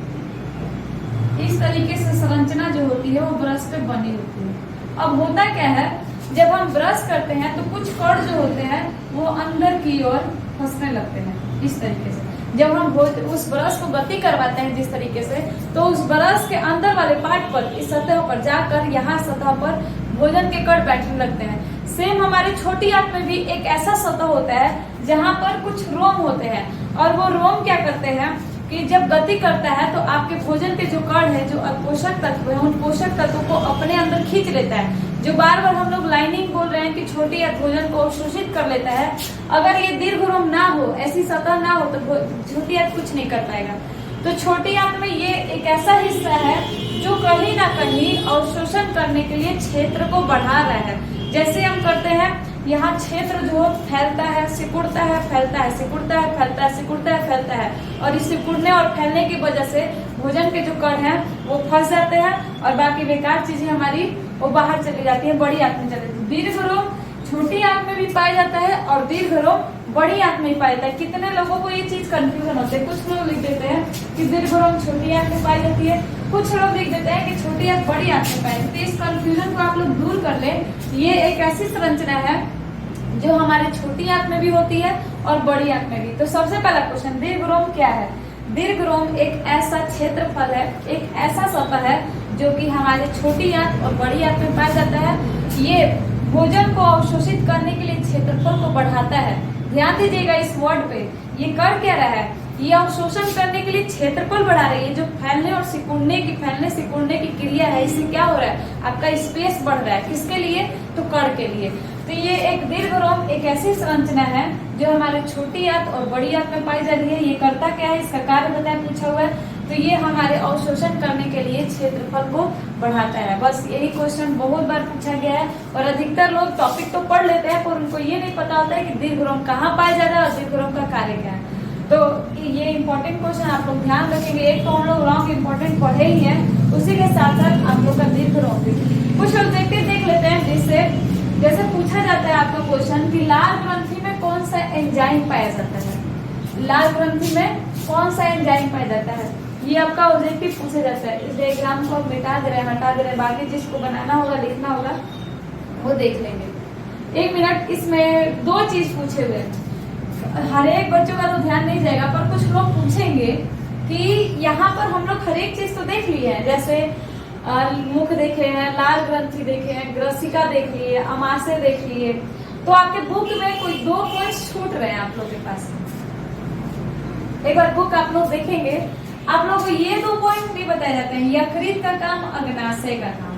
इस तरीके से संरचना जो होती है वो ब्रश पे बनी होती है। अब होता क्या है, जब हम ब्रश करते हैं तो कुछ कण जो होते हैं वो अंदर की ओर फंसने लगते हैं इस तरीके से। जब हम उस ब्रश को गति करवाते हैं जिस तरीके से, तो उस ब्रश के अंदर वाले पार्ट पर, इस सतह पर जाकर यहाँ सतह पर भोजन के कण बैठने लगते हैं। सेम हमारी छोटी आंत में भी एक ऐसा सतह होता है जहाँ पर कुछ रोम होते हैं, और वो रोम क्या करते हैं कि जब गति करता है तो आपके भोजन के जो कण है, जो पोषक तत्व है, उन पोषक तत्वों को अपने अंदर खींच लेता है। जो बार बार हम लोग लाइनिंग बोल रहे हैं कि छोटी आंत भोजन को अवशोषित कर लेता है। अगर ये दीर्घरोम ना हो, ऐसी सतह ना हो, तो छोटी आंत कुछ नहीं कर पाएगा। तो छोटी आंत में ये एक ऐसा हिस्सा है जो कहीं ना कहीं अवशोषण करने के लिए क्षेत्र को बढ़ा रहा है। जैसे हम करते हैं, यहाँ क्षेत्र जो फैलता है, सिकुड़ता है, फैलता है, सिकुड़ता है, फैलता है, सिकुड़ता है, फैलता है, और इस सिकुड़ने और फैलने की वजह से भोजन के जो कण हैं वो फंस जाते हैं और बाकी बेकार चीजें हमारी वो बाहर चली जाती है, बड़ी आंत में चली जाती है। दीर्घरोम छोटी आंत में भी पाया जाता है और दीर्घरोम बड़ी आंत में ही पाया जाता है। कितने लोगों को ये चीज कंफ्यूजन होती है, कुछ लोग लिख देते हैं कि दीर्घरोम छोटी आंत में पाई जाती है, कुछ लोग लिख देते हैं कि छोटी आंत बड़ी आंत में पाई जाती है। इस कंफ्यूजन को आप लोग दूर कर ले। ये एक ऐसी संरचना है जो हमारे छोटी आंत में भी होती है और बड़ी आंत में भी। तो सबसे पहला क्वेश्चन, दीर्घरोम क्या है। दीर्घरोम एक ऐसा क्षेत्रफल है, एक ऐसा सतह है जो कि हमारे छोटी आंत और बड़ी आंत में पाया जाता है। ये भोजन को अवशोषित करने के लिए क्षेत्रफल को बढ़ाता है। ध्यान दीजिएगा इस वर्ड पे, ये कर क्या रहा है, ये अवशोषण करने के लिए क्षेत्रफल बढ़ा रही है। जो फैलने और सिकुड़ने की क्रिया है, इससे क्या हो रहा है, आपका स्पेस बढ़ रहा है। किसके लिए, तो कण के लिए। तो ये एक दीर्घरोम एक ऐसी संरचना है जो हमारे छोटी आंत और बड़ी आंत में पाई जा रही है। ये करता क्या है, इसका कार्य बताया पूछा हुआ है। तो ये हमारे अवशोषण करने के लिए क्षेत्रफल को बढ़ाता है। बस यही क्वेश्चन बहुत बार पूछा गया है और अधिकतर लोग टॉपिक तो पढ़ लेते हैं पर उनको ये नहीं पता होता है कि दीर्घरोम कहाँ पाया जा रहा है और दीर्घरोम का कार्य क्या है। तो ये इंपॉर्टेंट क्वेश्चन आप लोग ध्यान रखेंगे। एक तो हम लोग रॉन्ग इंपॉर्टेंट पढ़े ही है, उसी के साथ साथ आप लोग का दीर्घरोम भी। कुछ ऑब्जेक्टिव देख लेते हैं, जिससे जैसे पूछा जाता है आपका क्वेश्चन कि लाल ग्रंथि में कौन सा एंजाइम पाया जाता है। लाल ग्रंथि में कौन सा एंजाइम पाया जाता है, ये आपका ऑब्जेक्टिव पूछा जाता है। इस डायग्राम को मिटा दे रहे हैं, हटा दे रहे हैं, बाकी जिसको बनाना होगा, लिखना होगा, वो देख लेंगे। 1 मिनट, इसमें 2 चीज पूछे हुए हैं। हर एक बच्चों का तो ध्यान नहीं जाएगा, पर कुछ लोग पूछेंगे कि यहाँ पर हम लोग हर एक चीज तो देख ली है, जैसे मुख देखे हैं, लाल ग्रंथि देखे हैं, ग्रसिका देख लिए, अमाशय देख लिए। तो आपके बुक में कोई 2 पॉइंट्स छूट रहे हैं आप लोग के पास। एक बार बुक आप लोग देखेंगे, आप लोग को ये 2 पॉइंट नहीं बताए जाते हैं, यकृत का काम, अग्नाशय का काम।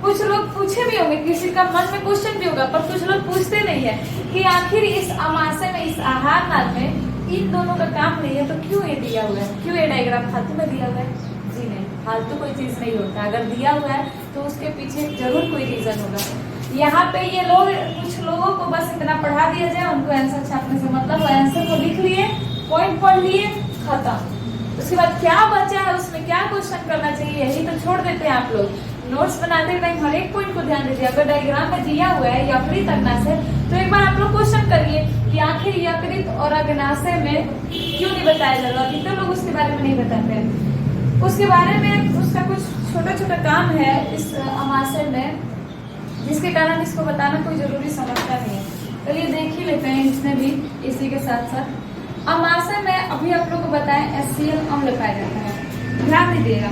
कुछ लोग पूछे भी होंगे, किसी का मन में क्वेश्चन भी होगा, पर कुछ लोग पूछते नहीं है कि आखिर इस अमाशय में, इस आहार नाल में इन दोनों का काम नहीं है, तो क्यों ये दिया हुआ है, क्यों ये डायग्राम फालतू में दिया हुआ है। जी नहीं, फालतू कोई चीज नहीं होता, अगर दिया हुआ है तो उसके पीछे जरूर कोई रीजन होगा। यहाँ पे ये लोग, कुछ लोगों को बस इतना पढ़ा दिया जाए, उनको आंसर छापने से मतलब, आंसर को लिख लिए, पॉइंट पढ़ लिए, खत्म। उसके बाद क्या बचा है उसमें क्या क्वेश्चन करना चाहिए यही तो छोड़ देते हैं आप लोग। नोट्स बनाते टाइम हर एक पॉइंट को ध्यान दीजिए। अगर डायग्राम में दिया हुआ है यकृत अग्नाशय तो एक बार आप लोग क्वेश्चन करिए कि आखिर यकृत और अग्नाशय में क्यों नहीं बताया जा रहा। अधिकतर लोग उसके बारे में नहीं बताते हैं। उसके बारे में उसका कुछ छोटा छोटा काम है इस अमाशय में, जिसके कारण इसको बताना कोई जरूरी समझता नहीं है। चलिए देख ही लेते हैं इसमें भी इसी के साथ साथ। अमाशय में अभी आप लोग को बताएं HCl अम्ल पाया जाता है। ध्यान दीजिएगा,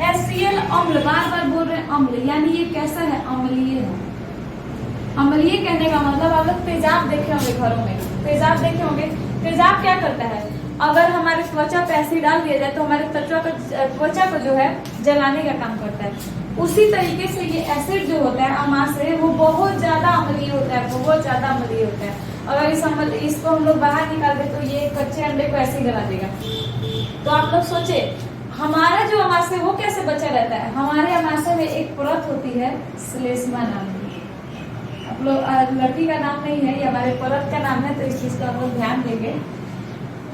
HCl अम्ल, बार बार बोल रहे हैं अम्ल, यानी ये कैसा है, अम्लीय है। अम्लीय कहने का मतलब आप लोग तेजाब देखे होंगे घरों में, तेजाब देखे होंगे। तेजाब क्या करता है, अगर हमारे त्वचा पे एसिड डाल दिया जाए तो हमारे त्वचा को जो है जलाने का काम करता है। उसी तरीके से ये एसिड जो होता है अमाशय वो बहुत ज्यादा अम्लीय होता है, बहुत ज्यादा अम्लीय होता है। अगर इसको हम लोग बाहर निकाल दे तो ये कच्चे अंडे को ऐसे ही गला देगा। तो आप लोग सोचे हमारा जो अमाशय वो कैसे बचा रहता है। हमारे अमाशय में एक परत होती है श्लेष्मा नाम की। आप लोग लड़की का नाम नहीं है, ये हमारे परत का नाम है, तो इस चीज का हम लोग ध्यान देंगे।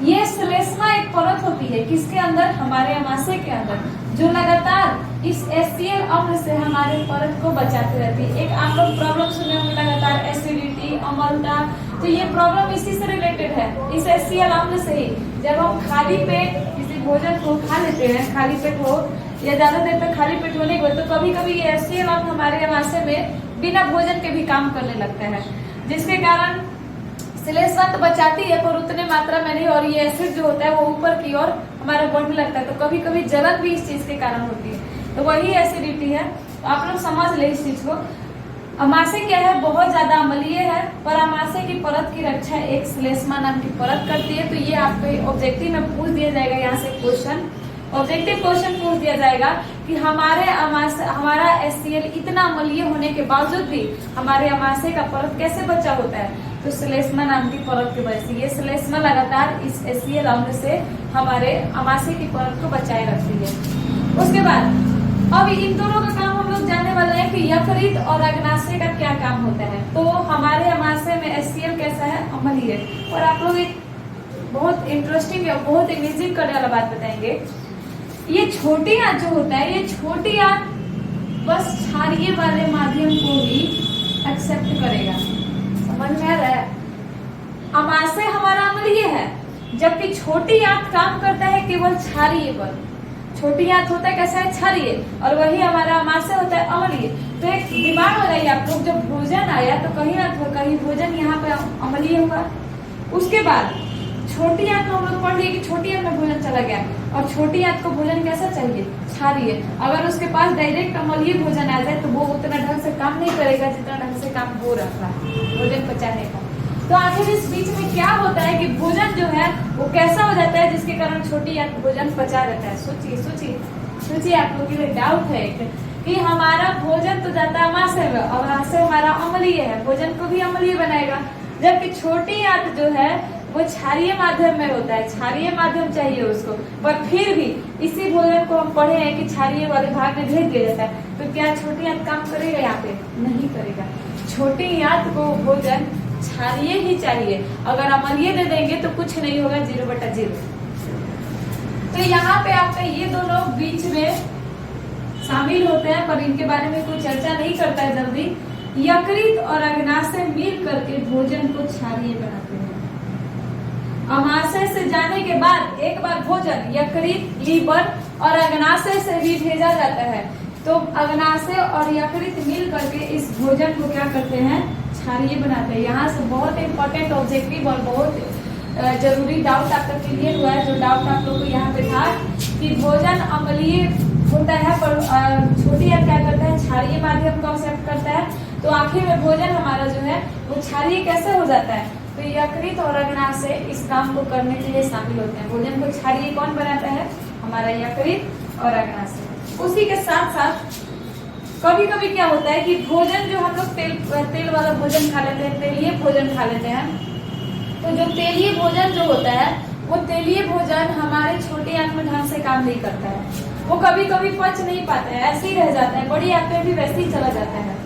ये श्लेष्मा एक परत होती है किसके अंदर, हमारे अमाशय के अंदर, जो लगातार इस HCl अम्ल से हमारे परत को बचाती रहती है। एक आप लोग प्रॉब्लम सुने होंगे लगातार एसिडिटी, अम्लता, तो ये प्रॉब्लम इसी से रिलेटेड है, इस HCl अम्ल से ही। जब हम खाली पेट किसी भोजन को खा लेते हैं, खाली पेट हो या ज्यादा देर तक खाली पेट होने के तो कभी कभी ये HCl अम्ल हमारे अमाशय में बिना भोजन के भी काम करने लगता है, जिसके कारण श्लेष्मा तो बचाती है पर उतने मात्रा में नहीं, और ये एसिड जो होता है वो ऊपर की ओर हमारा बढ़ने लगता है। तो कभी कभी जलन भी इस चीज के कारण होती है, तो वही एसिडिटी है। तो आप लोग समझ ले इस चीज को। अमाशय क्या है, बहुत ज्यादा अम्लीय है, पर अमाशय की परत की रक्षा एक श्लेष्मा नाम की परत करती है। तो ये आपको ऑब्जेक्टिव में पूछ दिया जाएगा, यहाँ से क्वेश्चन, ऑब्जेक्टिव क्वेश्चन पूछ दिया जाएगा कि हमारा HCl इतना अम्लीय होने के बावजूद भी हमारे अमाशय का परत कैसे बचा होता है, तो श्लेष्मा नाम की परत की वजह से। ये श्लेष्मा लगातार इस HCl अम्ल से हमारे अमाशय की परत को बचाए रखती है। उसके बाद अब इन दोनों का काम हम लोग जानने वाले हैं कि यकृत और अग्नाशय का क्या काम होता है। तो हमारे अमाशय में HCl कैसा है, अम्लीय। और आप लोग एक बहुत इंटरेस्टिंग और बहुत इमेजिंग करने वाला बात बताएंगे। ये छोटी आंत जो होता है, ये छोटी आंत बस क्षारीय वाले माध्यम को ही एक्सेप्ट करेगा। समझ में आ रहा है, अमाशय हमारा अम्लीय है, जबकि छोटी आंत काम करता है केवल क्षारीय पर। छोटी आंत होता है कैसा है, क्षारीय, और वही हमारा अमाशय होता है अम्लीय। तो एक दिमाग लगाइए आप लोग, जब भोजन आया तो कहीं भोजन यहाँ पे अम्लीय हुआ। उसके बाद छोटी आंत में हम लोग पढ़ लिए कि छोटी आंत में भोजन चला गया, और छोटी आंत को भोजन कैसा चाहिए, क्षारीय। अगर उसके पास डायरेक्ट अम्लीय भोजन आ जाए तो वो उतना ढंग से काम नहीं करेगा जितना ढंग से काम हो रहा है भोजन पचाने का। तो आखिर इस बीच में क्या होता है कि भोजन जो है वो कैसा हो जाता है जिसके कारण छोटी आंत भोजन पचा रहता है। सोचिए आप लोगों के लिए डाउट है कि हमारा भोजन तो जाता है अमाशय में, अमाशय हमारा अम्लीय है, भोजन को भी अम्लीय बनाएगा, जबकि छोटी आंत जो है वो क्षारीय माध्यम में होता है, क्षारीय माध्यम चाहिए उसको। पर फिर भी इसी भोजन को हम पढ़े हैं कि क्षारीय वाले भाग में भेज दिया जाता है। तो क्या छोटी आंत काम करेगा यहाँ पे, नहीं करेगा। छोटी आंत को भोजन क्षारीय ही चाहिए, अगर अम्लीय दे देंगे तो कुछ नहीं होगा, 0/0। तो यहाँ पे आपका ये दोनों बीच में शामिल होते हैं, पर इनके बारे में कोई चर्चा नहीं करता है जल्दी। यकृत और अग्नाशय मिल करके भोजन को क्षारीय बनाते हैं। अमाशय से जाने के बाद एक बार भोजन यकृत, लीवर और अग्नाशय से भी भेजा जाता है। तो अग्नाशय और यकृत मिल करके इस भोजन को क्या करते हैं, क्षारीय बनाते हैं। यहाँ से बहुत इंपॉर्टेंट ऑब्जेक्टिव और बहुत जरूरी डाउट आपका क्लियर हुआ है। जो डाउट आप लोग को यहाँ पे था कि भोजन अम्लीय होता है पर छोटी आंत क्या करता है, क्षारीय माध्यम को एक्सेप्ट करता है। तो आखिर में भोजन हमारा जो है वो क्षारीय कैसे हो जाता है, तो यकृत और अग्नाशय इस काम को करने के लिए शामिल होते हैं। भोजन को क्षारीय कौन बनाता है, हमारा यकृत और अग्नाशय। उसी के साथ साथ कभी कभी क्या होता है कि भोजन जो हम लोग तेल वाला भोजन खा लेते हैं, तेलीय भोजन खा लेते हैं, तो जो तेलीय भोजन जो होता है वो तेलीय भोजन हमारे छोटी आंत में ढंग से काम नहीं करता है, वो कभी कभी पच नहीं पाता है, ऐसे ही रह जाता है, बड़ी आंत में भी वैसे ही चला जाता है।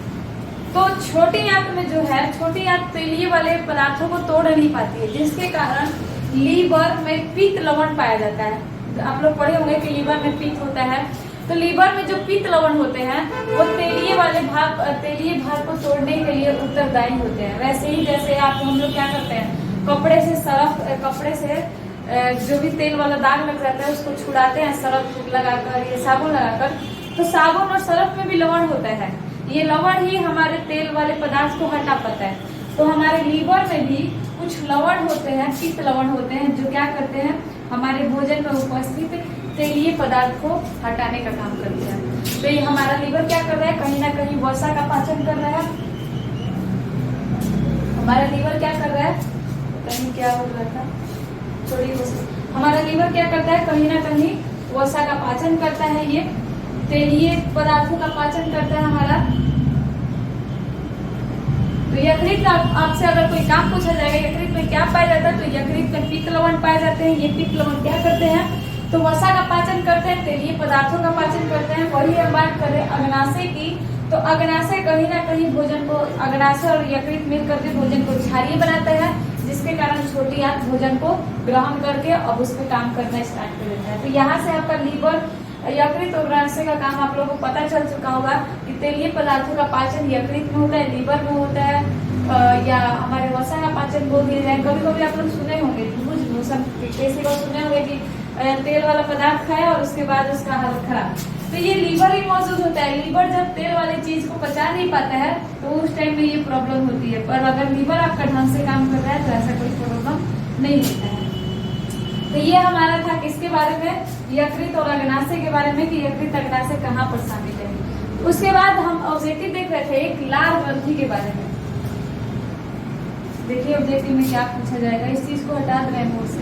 तो छोटी आंत में जो है, छोटी आंत तेलीय वाले पदार्थों को तोड़ नहीं पाती है, जिसके कारण लीवर में पित्त लवण पाया जाता है। आप लोग पढ़े होंगे कि लीवर में पित्त होता है, तो लीवर में जो पित्त लवण होते हैं वो तेलीय भाग को तोड़ने के लिए उत्तरदायी होते हैं। वैसे ही जैसे आप हम लोग क्या करते हैं, कपड़े से जो भी तेल वाला दाग लग जाता है उसको छुड़ाते हैं सरफ लगाकर या साबुन लगाकर, तो साबुन और सरफ में भी लवण होता है। ये लवण ही हमारे तेल वाले पदार्थ को हटा पाता है। तो हमारे लीवर में भी कुछ लवण होते हैं, पित्त लवण होते हैं, जो क्या करते हैं, हमारे भोजन में उपस्थित तेलीय पदार्थ को हटाने का काम करते हैं। तो ये हमारा लीवर क्या कर रहा है, कहीं ना कहीं वसा का पाचन कर रहा है। हमारा लीवर क्या कर रहा है, कहीं क्या हो रहा था, हमारा लीवर क्या करता है, कहीं ना कहीं वसा का पाचन करता है, ये तेलीय पदार्थों का पाचन करता है हमारा। तो यकृत आपसे अगर कोई काम पूछा जाएगा यकृत में क्या पाया जाता है, तो यकृत में पित्त लवण पाए जाते हैं। ये पित्त लवण क्या करते हैं, तो वसा का पाचन करते हैं, तेलीय पदार्थों का पाचन करते हैं। वही हम बात करें अग्नाशय की, तो अग्नाशय कहीं ना कहीं भोजन को, अग्नाशय और यकृत मिल करके भोजन को क्षारीय बनाता है, जिसके कारण छोटी आंत भोजन को ग्रहण करके अब उस पर काम करना स्टार्ट कर देता है। तो यहाँ से आपका लीवर, यकृत और अग्नाशय का काम आप लोगों को पता चल चुका होगा कि तेलीय पदार्थों का पाचन यकृत में होता है, लीवर में होता है, या हमारे वसा का पाचन बोल दिया जाए। कभी कभी आप लोग सुने होंगे, किसी को सुने होंगे कि तेल वाला पदार्थ खाया और उसके बाद उसका हालत खराब, तो ये लीवर ही मौजूद होता है। लीवर जब तेल वाली चीज को पचा नहीं पाता है तो उस टाइम में ये प्रॉब्लम होती है। पर अगर लीवर आपका ढंग से काम कर रहा है तो ऐसा कोई प्रॉब्लम नहीं होता है। तो ये हमारा था किसके बारे में, यकृत और अग्नाशय के बारे में, कि यकृत अग्नाशय कहाँ पर शामिल है। उसके बाद हम ऑब्जेक्टिव देख रहे थे एक लार ग्रंथि के बारे में। देखिए ऑब्जेक्टिव में क्या पूछा जाएगा, इस चीज को हटा दें बोर्ड से।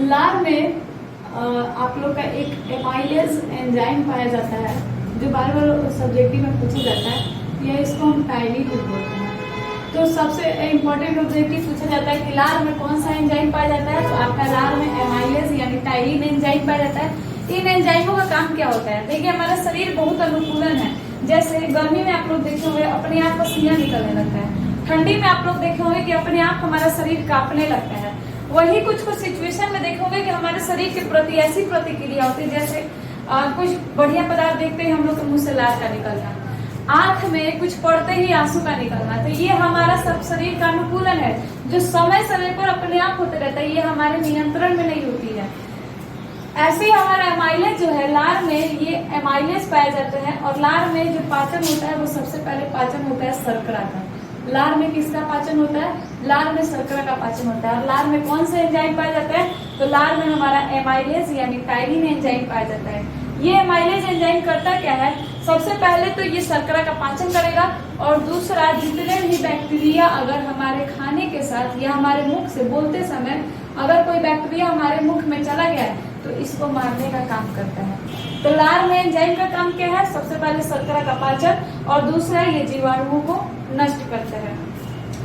लार में आप लोग का एक एमाइलेज एंजाइम पाया जाता है, जो बार बार सब्जेक्टिव में पूछा जाता है, या इसको हम टाइलिन बोलते हैं। तो सबसे इम्पोर्टेंट ऑब्जेक्टिव पूछा जाता है कि लार में कौन सा एंजाइम पाया जाता है, तो आपका लार में एमाइलेज यानी टाइलिन एंजाइम पाया जाता है। इन एंजाइमों का काम क्या होता है, देखिए हमारा शरीर बहुत अनुकूलन है। जैसे गर्मी में आप लोग देखे होंगे अपने आप पसीना निकलने लगता है, ठंडी में आप लोग देखे होंगे कि अपने आप हमारा शरीर कांपने लगता है। वही कुछ सिचुएशन में देखोगे कि हमारे शरीर के प्रति ऐसी प्रतिक्रिया होती है, जैसे कुछ बढ़िया पदार्थ देखते ही हम लोग के मुंह से लार का निकलना, आंख में कुछ पड़ते ही आंसू का निकलना। तो ये हमारा सब शरीर का अनुकूलन है, जो समय समय पर अपने आप होते रहता है, ये हमारे नियंत्रण में नहीं होती है। ऐसे ही हमारा एमाइलेज जो है, लार में ये एमाइलेज पाए जाते हैं। और लार में जो पाचन होता है वो सबसे पहले पाचन होता है शर्करा का। लार में किसका पाचन होता है, लार में शर्करा का पाचन होता है। और लार में कौन सा एंजाइम पाया जाता है, तो लार में हमारा एमाइलेज यानी टाइलिन एंजाइम पाया जाता है। ये एमाइलेज एंजाइम करता क्या है, सबसे पहले तो ये शर्करा का पाचन करेगा, और दूसरा जितने भी बैक्टीरिया अगर हमारे खाने के साथ या हमारे मुख से बोलते समय अगर कोई बैक्टीरिया हमारे मुख में चला गया है तो इसको मारने का काम करता है। तो लार में एंजाइम का काम क्या है, सबसे पहले शर्करा का पाचन, और दूसरा ये जीवाणुओं को नष्ट करता है।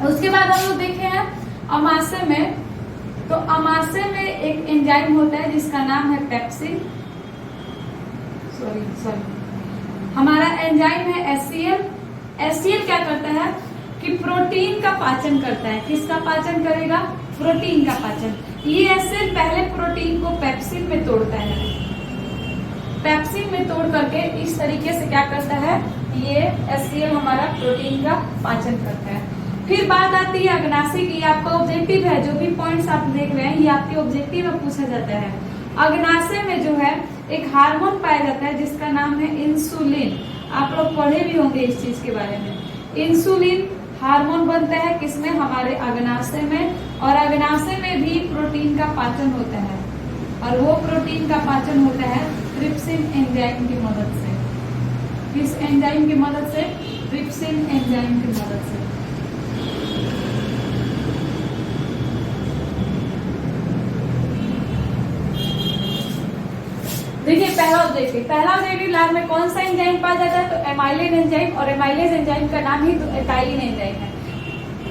उसके बाद हम लोग देखे हैं अमाशय में, तो अमाशय में एक एंजाइम होता है जिसका नाम है पेप्सिन, हमारा एंजाइम है एचसीएल। एचसीएल क्या करता है कि प्रोटीन का पाचन करता है। किसका पाचन करेगा, प्रोटीन का पाचन। ये एचसीएल पहले प्रोटीन को पेप्सिन में तोड़ता है, पेप्सिन में तोड़ करके इस तरीके से क्या करता है, ये एचसीएल हमारा प्रोटीन का पाचन करता है। फिर बात आती है अग्नाशय की, आपका ऑब्जेक्टिव है, जो भी पॉइंट्स आप देख रहे हैं ये आपके ऑब्जेक्टिव में पूछा जाता है। अग्नाशय में जो है एक हार्मोन पाया जाता है जिसका नाम है इंसुलिन। आप लोग पढ़े भी होंगे इस चीज के बारे में। इंसुलिन हार्मोन बनता है किसमें, हमारे अग्नाशय में। और अग्नाशय में भी प्रोटीन का पाचन होता है, और वो प्रोटीन का पाचन होता है ट्रिप्सिन एंजाइम की मदद से। किस एंजाइम की मदद से, ट्रिप्सिन एंजाइम की मदद से। ऑब्जेक्टिव। पहला ऑब्जेक्टिव लार में कौन सा एंजाइम पाया जाता है, तो एमाइलेज एंजाइम, और एमाइलेज एंजाइम का नाम ही एटाइलिन एंजाइम है।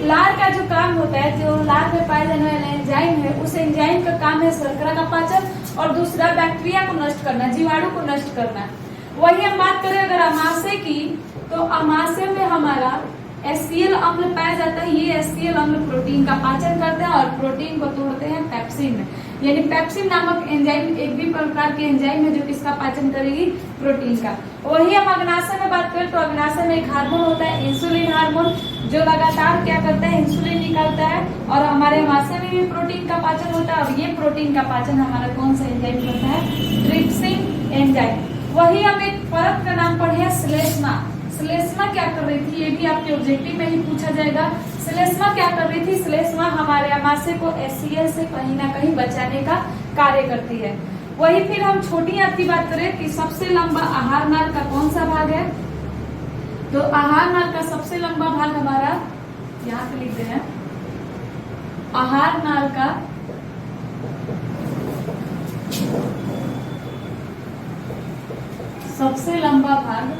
लार का जो काम होता है, जो लार में पाया जाने वाला एंजाइम है, उस एंजाइम का काम है शर्करा का पाचन, और दूसरा बैक्टीरिया को नष्ट करना, जीवाणु को नष्ट करना। वही हम बात करें अगर अमाशय की, तो अमाशय में हमारा HCl अम्ल पाया जाता है। ये HCl अम्ल प्रोटीन का पाचन करते हैं और प्रोटीन को तोड़ते हैं पेप्सिन में। यानी पेप्सिन नामक एंजाइम एक भी प्रकार की एंजाइम है जो किसका पाचन करेगी, प्रोटीन का। वही हम अग्नाशय में बात करें तो अग्नाशय में एक हार्मोन होता है इंसुलिन हार्मोन, जो लगातार क्या करता है, इंसुलिन निकालता है। और हमारे अमाशय में भी प्रोटीन का पाचन होता है, और ये प्रोटीन का पाचन हमारा कौन सा एंजाइम करता है, ट्रिप्सिन एंजाइम। वही हम एक परत का नाम पढ़े हैं श्लेष्मा। श्लेष्मा क्या कर रही थी, ये भी आपके ऑब्जेक्टिव में ही पूछा जाएगा। श्लेष्मा क्या कर रही थी, श्लेष्मा हमारे अमाशय को HCl से कहीं ना कहीं बचाने का कार्य करती है। वही फिर हम छोटी आंत की बात करें कि सबसे लंबा आहार नाल का कौन सा भाग है, तो आहार नाल का सबसे लंबा भाग हमारा यहाँ पे लिखते हैं, आहार नाल का सबसे लंबा भाग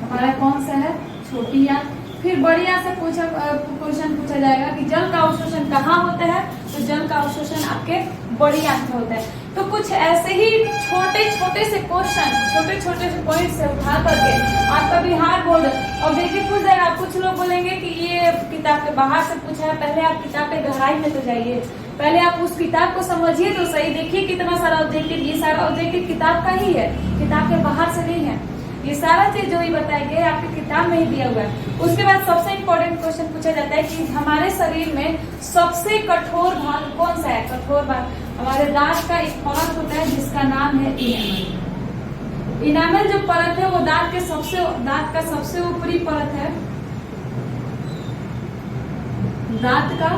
हमारा कौन सा है, छोटी आंत। फिर बड़ी आंत से क्वेश्चन पूछा जाएगा कि जल का अवशोषण कहाँ होता है, तो जल का अवशोषण आपके बड़ी आंत में होता है। तो कुछ ऐसे ही छोटे छोटे से क्वेश्चन, छोटे छोटे से पॉइंट से उठा करके आपका बिहार बोर्ड ऑब्जेक्टिव पूछ जाएगा। कुछ लोग बोलेंगे कि ये किताब के बाहर से पूछा है, पहले आप किताब के गहराई में तो जाइए, पहले आप उस किताब को समझिए तो सही। देखिए कितना सारा ऑब्जेक्टिव, ये सारा ऑब्जेक्टिव किताब का ही है, किताब के बाहर से नहीं है। ये सारा चीज जो ही बताया गया है आपकी किताब में ही दिया हुआ है। उसके बाद सबसे इम्पोर्टेंट क्वेश्चन पूछा जाता है कि हमारे शरीर में सबसे कठोर भाग कौन सा है। कठोर भाग हमारे दांत का एक परत होता है जिसका नाम है इनामल। इनामल जो परत है वो दांत का सबसे ऊपरी परत है, दांत का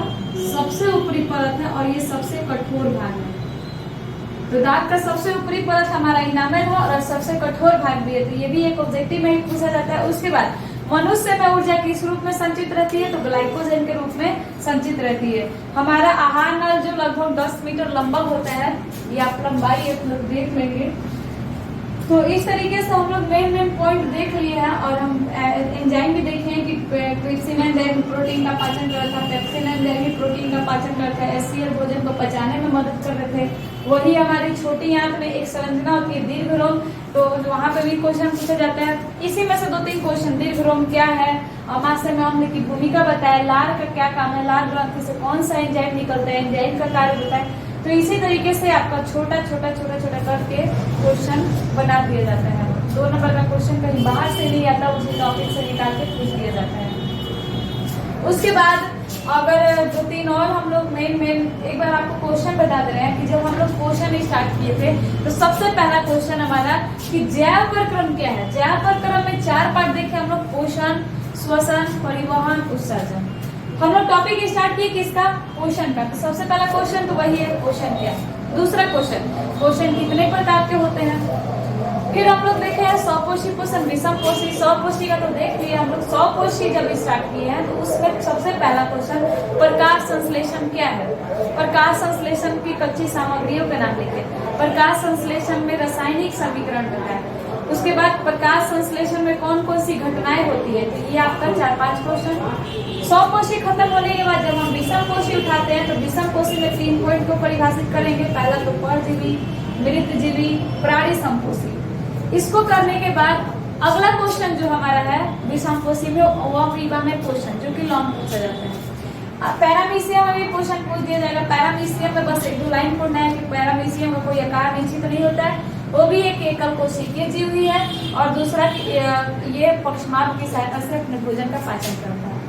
सबसे ऊपरी परत है, और ये सबसे कठोर भाग है। तो दांत का सबसे ऊपरी परत हमारा इनामल है और सबसे कठोर भाग भी है। तो ये भी एक ऑब्जेक्टिव में ही पूछा जाता है। उसके बाद मनुष्य में ऊर्जा किस रूप में संचित रहती है, तो ग्लाइकोजन के रूप में संचित रहती है। हमारा आहार नल जो लगभग 10 मीटर लंबा होता है, ये आप लंबाई आप लोग देख लेंगे। तो इस तरीके से हम लोग मेन पॉइंट देख लिए हैं, और हम एंजाइम भी देखे हैं कि ट्रिप्सिन एंजाइम प्रोटीन का पाचन करता है, पेप्सिन एंजाइम भी प्रोटीन का पाचन करता है, HCl भोजन को पचाने में मदद कर रहे थे। वही हमारी छोटी आंत में एक संरचना होती है दीर्घरोम, तो वहां पे भी क्वेश्चन पूछा जाता है। इसी में से 2-3 क्वेश्चन, दीर्घरोम क्या है, अमाशय में अम्ल की भूमिका बताया, लार का क्या काम है, लार ग्रंथि से कौन सा एंजाइम निकलता है, एंजाइम का कार्य बताया। तो इसी तरीके से आपका छोटा करके क्वेश्चन बना दिया जाता है। 2 नंबर का क्वेश्चन कहीं बाहर से नहीं आता, उसी टॉपिक से निकाल के पूछ दिया जाता है। उसके बाद अगर 2-3 और हम लोग मेन एक बार आपको क्वेश्चन बता दे रहे हैं कि जब हम लोग क्वेश्चन स्टार्ट किए थे तो सबसे पहला क्वेश्चन हमारा कि जैव प्रक्रम क्या है। जैव प्रक्रम में 4 पार्ट देखे हम लोग, पोषण, श्वसन, परिवहन, उत्सर्जन। हम लोग टॉपिक स्टार्ट किए किसका, पोषण का। तो सबसे पहला क्वेश्चन तो वही है, पोषण क्या है। दूसरा क्वेश्चन, पोषण कितने प्रकार के होते हैं। फिर हम लोग देखे हैं स्वपोषी पोषण, विषम पोषी। स्वपोषी का तो देख लिया हम लोग। स्वपोषी जब स्टार्ट किए हैं तो उसमें सबसे पहला क्वेश्चन प्रकाश संश्लेषण क्या है। प्रकाश संश्लेषण की कच्ची सामग्रियों का नाम लिखे। प्रकाश संश्लेषण में रासायनिक समीकरण बताए। उसके बाद प्रकाश संश्लेषण में कौन कौन सी घटनाएं होती है। तो ये आपका 4-5 क्वेश्चन। स्वपोषी खत्म होने के बाद जब हम विषम पोषी उठाते हैं तो विषम पोषी में 3 पॉइंट को परिभाषित करेंगे। पहला तो परजीवी, मृतजीवी, प्राणी संपोषी। इसको करने के बाद अगला क्वेश्चन जो हमारा है विषम पोषी में वो अमीबा में पोषण, जो कि लॉन्ग पूछा जाता है। पैरामीशियम में भी क्वेश्चन पूछ दिया जाएगा। पैरामीशियम में बस 1-2 लाइन पढ़ना है कि पैरामीशियम में कोई आकार निश्चित नहीं होता है, वो भी एक एकल कोशिकीय जीव ही है, और दूसरा ये पक्षमार्ग की सहायता से अपने भोजन का पाचन करता है।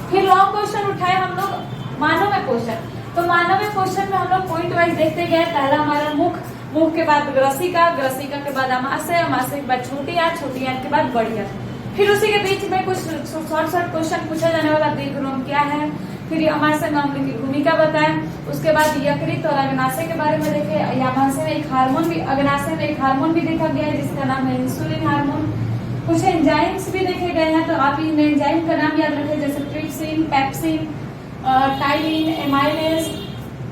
फिर लॉन्ग क्वेश्चन उठाए हम लोग मानव में क्वेश्चन। तो मानव में क्वेश्चन में हम लोग पॉइंट वाइज देखते गए। पहला हमारा मुख, मुख के बाद ग्रसिका, ग्रसिका के बाद अमाशय, अमाशय के बाद छोटी आंत, छोटी आंत के बाद बड़ी आंत। फिर उसी के बीच में कुछ शॉर्ट क्वेश्चन पूछा जाने वाला, दीर्घरोम क्या है। फिर अमाशय में अम्ल की भूमिका बताएं। उसके बाद यकृत और अग्नाशय के बारे में देखे। अमाशय में एक हार्मोन भी, अग्नाशय में एक हार्मोन भी देखा गया है जिसका नाम है इंसुलिन हार्मोन। कुछ एंजाइम्स भी देखे गए हैं, तो आप इन एंजाइम का नाम याद रखें, जैसे ट्रिप्सिन, पेप्सिन, टाइलिन, एमाइलेज,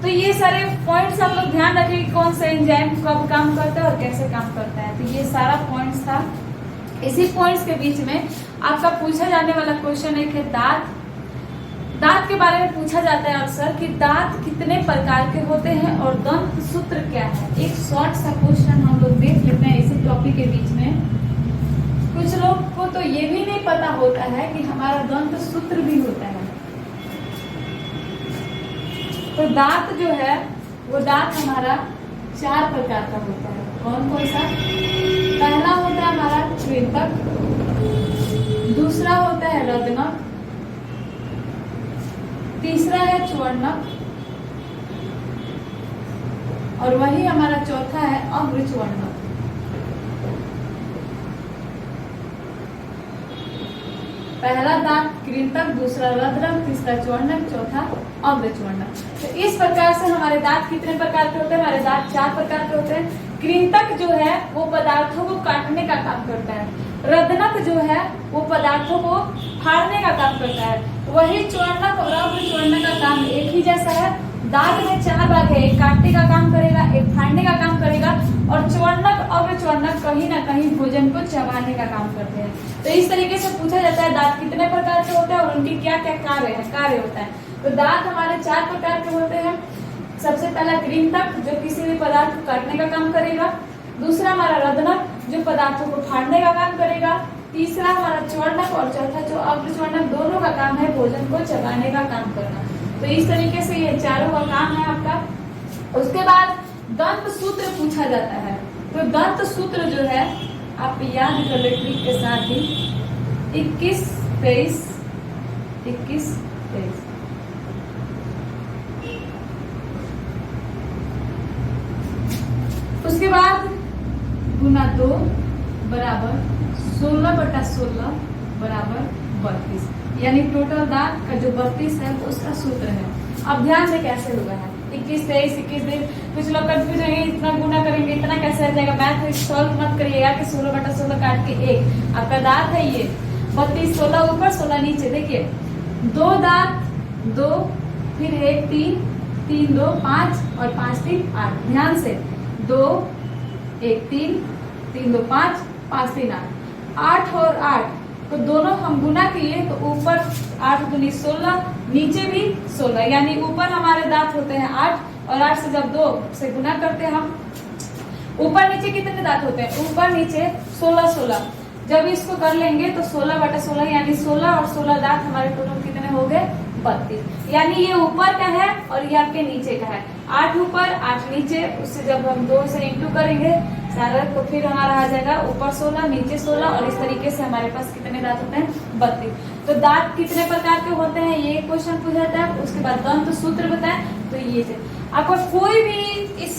तो ये सारे पॉइंट्स आप लोग ध्यान रखें कि कौन सा एंजाइम कब काम करता है और कैसे काम करता है। तो ये सारा पॉइंट्स था। इसी पॉइंट्स के बीच में आपका पूछा जाने वाला क्वेश्चन एक है दांत। दांत के बारे में पूछा जाता है अक्सर कि दांत कितने प्रकार के होते हैं और दंत सूत्र क्या है। एक शॉर्ट सा क्वेश्चन हम लोग देख लेते हैं इसी टॉपिक के बीच में। कुछ लोग को तो ये भी नहीं पता होता है कि हमारा दंत सूत्र भी होता है। तो दांत जो है वो दांत हमारा 4 प्रकार का होता है। कौन कौन सा? पहला होता है हमारा कृंतक, दूसरा होता है रद्नक, तीसरा है च्वर्णक और वही हमारा चौथा है अग्रच्वर्णक। पहला दांत कृंतक, दूसरा रद्नक, तीसरा च्वर्णक, चौथा अग्रच्वर्णक। तो इस प्रकार से हमारे दांत कितने प्रकार के होते हैं? हमारे दांत 4 प्रकार के होते हैं। कृंतक जो है वो पदार्थों को काटने का काम करता है। रद्नक जो है वो पदार्थों को फाड़ने का काम करता है। वही च्वर्णक और अग्रच्वर्णक का काम एक ही जैसा है। दांत में 4 भाग है, एक काटने का काम करेगा, एक फाड़ने का काम करेगा और च्वर्णक अग्रच्वर्णक कहीं ना कहीं भोजन को चबाने का काम करते हैं। तो इस तरीके से पूछा जाता है दांत कितने प्रकार के होते हैं और उनकी क्या क्या कार्य होता है। तो दांत हमारे 4 प्रकार के होते हैं। सबसे पहला कृंतक जो किसी भी पदार्थ को काटने का काम करेगा, दूसरा हमारा रद्नक जो पदार्थों को फाड़ने का काम करेगा, तीसरा हमारा च्वर्णक और चौथा जो अग्रच्वर्णक दोनों का काम है भोजन को चबाने का काम करना। तो इस तरीके से ये चारों का काम है आपका। उसके बाद दंत सूत्र पूछा जाता है। तो दंत सूत्र जो है आप याद कर ले ट्रिक के साथ ही 21, 23, 21, 23। उसके बाद गुना 2 बराबर 16/16 बराबर 32, यानी टोटल दांत का जो 32 है वो उसका सूत्र है। अब ध्यान से कैसे होगा है 21, 23, 21 दिन। कुछ लोग कंफ्यूज होंगे, इतना गुना करेंगे इतना कैसे आ जाएगा। मैथ सॉल्व मत करिएगा कि 16/16 काट के 1 आपका दांत है। ये 32, 16 ऊपर 16 नीचे। देखिए 2 दांत 2, फिर 1 3, 3 2 5 और 5 3 8। ध्यान से 2 1 3, 3 2 5, 5 3 8। 8 और 8 तो दोनों हम गुना किए तो ऊपर 8 दूनी 16, नीचे भी 16, यानी ऊपर हमारे दांत होते हैं 8 और 8 से जब 2 से गुना करते हैं हम, ऊपर नीचे कितने दांत होते हैं? ऊपर नीचे 16 16। जब इसको कर लेंगे तो 16/16 यानी 16 और 16 दांत हमारे टोटल कितने हो गए? 32। यानी ये ऊपर का है और ये आपके नीचे का है। 8 ऊपर 8 नीचे। उससे जब हम 2 से इंटू करेंगे सारा तो फिर हमारा आ जाएगा ऊपर 16 नीचे 16 और इस तरीके से हमारे पास कितने दांत होते हैं? 32। तो दांत कितने प्रकार के होते हैं ये क्वेश्चन पूछा जाता है। उसके बाद दंत सूत्र बताएं तो ये थे। आपको कोई भी इस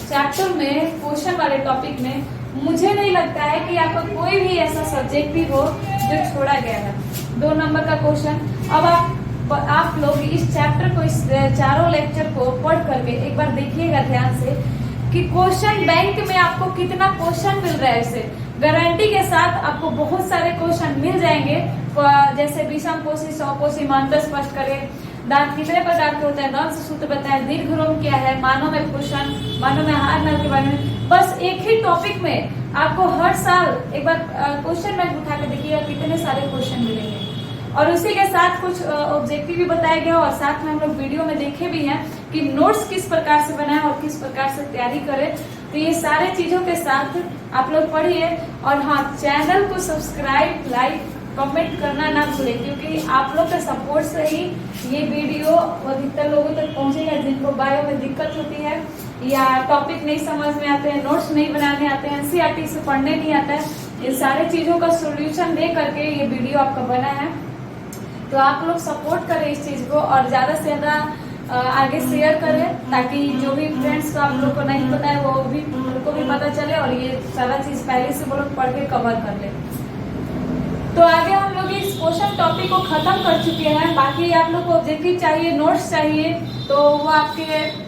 चैप्टर में क्वेश्चन वाले टॉपिक में मुझे नहीं लगता है कि आपका कोई भी ऐसा सब्जेक्ट भी हो जो छोड़ा गया है। 2 नंबर का क्वेश्चन। अब आप लोग इस चैप्टर को, इस चारों लेक्चर को पढ़ करके एक बार देखिएगा ध्यान से कि क्वेश्चन बैंक में आपको कितना क्वेश्चन मिल रहा है। इसे गारंटी के साथ आपको बहुत सारे क्वेश्चन मिल जाएंगे। जैसे विषम कोशी, सौकोशी, मानव स्पष्ट करें, दांत कितने प्रकार के होते हैं, दंत सूत्र बताएं, दीर्घ रोम क्या है, मानव में क्वेश्चन, मानव में आहार नल के बारे में। बस एक ही टॉपिक में आपको हर साल एक बार क्वेश्चन बैंक उठा के देखिएगा कितने सारे क्वेश्चन मिलेंगे। और उसी के साथ कुछ ऑब्जेक्टिव भी बताया गया और साथ में हम लोग वीडियो में देखे भी हैं कि नोट्स किस प्रकार से बनाएं और किस प्रकार से तैयारी करें। तो ये सारे चीजों के साथ आप लोग पढ़िए। और हाँ, चैनल को सब्सक्राइब, लाइक, कमेंट करना ना भूलें, क्योंकि आप लोग के सपोर्ट से ही ये वीडियो अधिकतर लोगों तक पहुंचेगा जिनको बायो में दिक्कत होती है या टॉपिक नहीं समझ में आते हैं, नोट्स नहीं बनाने आते हैं, एनसीईआरटी से पढ़ने नहीं आता है। इन सारे चीजों का सोल्यूशन दे करके ये वीडियो आपका बना है। तो आप लोग सपोर्ट करें इस चीज को और ज्यादा से ज्यादा आगे शेयर करें ताकि जो भी फ्रेंड्स को आप लोग को नहीं पता है वो भी उनको भी पता चले और ये सारा चीज पहले से वो लोग पढ़ के कवर कर ले। तो आगे हम लोग इस क्वेश्चन टॉपिक को खत्म कर चुके हैं। बाकी आप लोग को ऑब्जेक्टिव चाहिए, नोट्स चाहिए तो वो आपके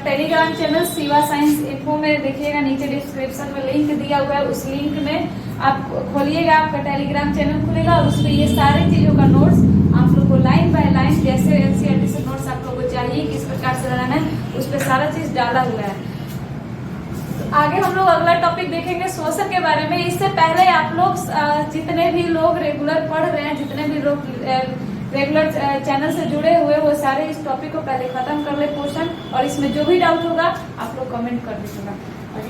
Telegram channel Shiva science info में देखिएगा, नीचे डिस्क्रिप्शन में लिंक दिया हुआ है। उस लिंक में आप खोलिएगा, आपका टेलीग्राम चैनल खुलेगा और उसमें ये सारे चीजों का नोट्स आप लोग को लाइन बाय लाइन, जैसे एनसीईआरटी से नोट्स आप लोग को चाहिए किस प्रकार से आगे हम लोग अगला टॉपिक देखेंगे शोषण के बारे में। इससे पहले आप लोग जितने भी लोग रेगुलर पढ़ रहे हैं, जितने भी लोग रेगुलर चैनल से जुड़े हुए, वो सारे इस टॉपिक को पहले खत्म कर ले पोर्शन, और इसमें जो भी डाउट होगा आप लोग कमेंट कर दीजिएगा। और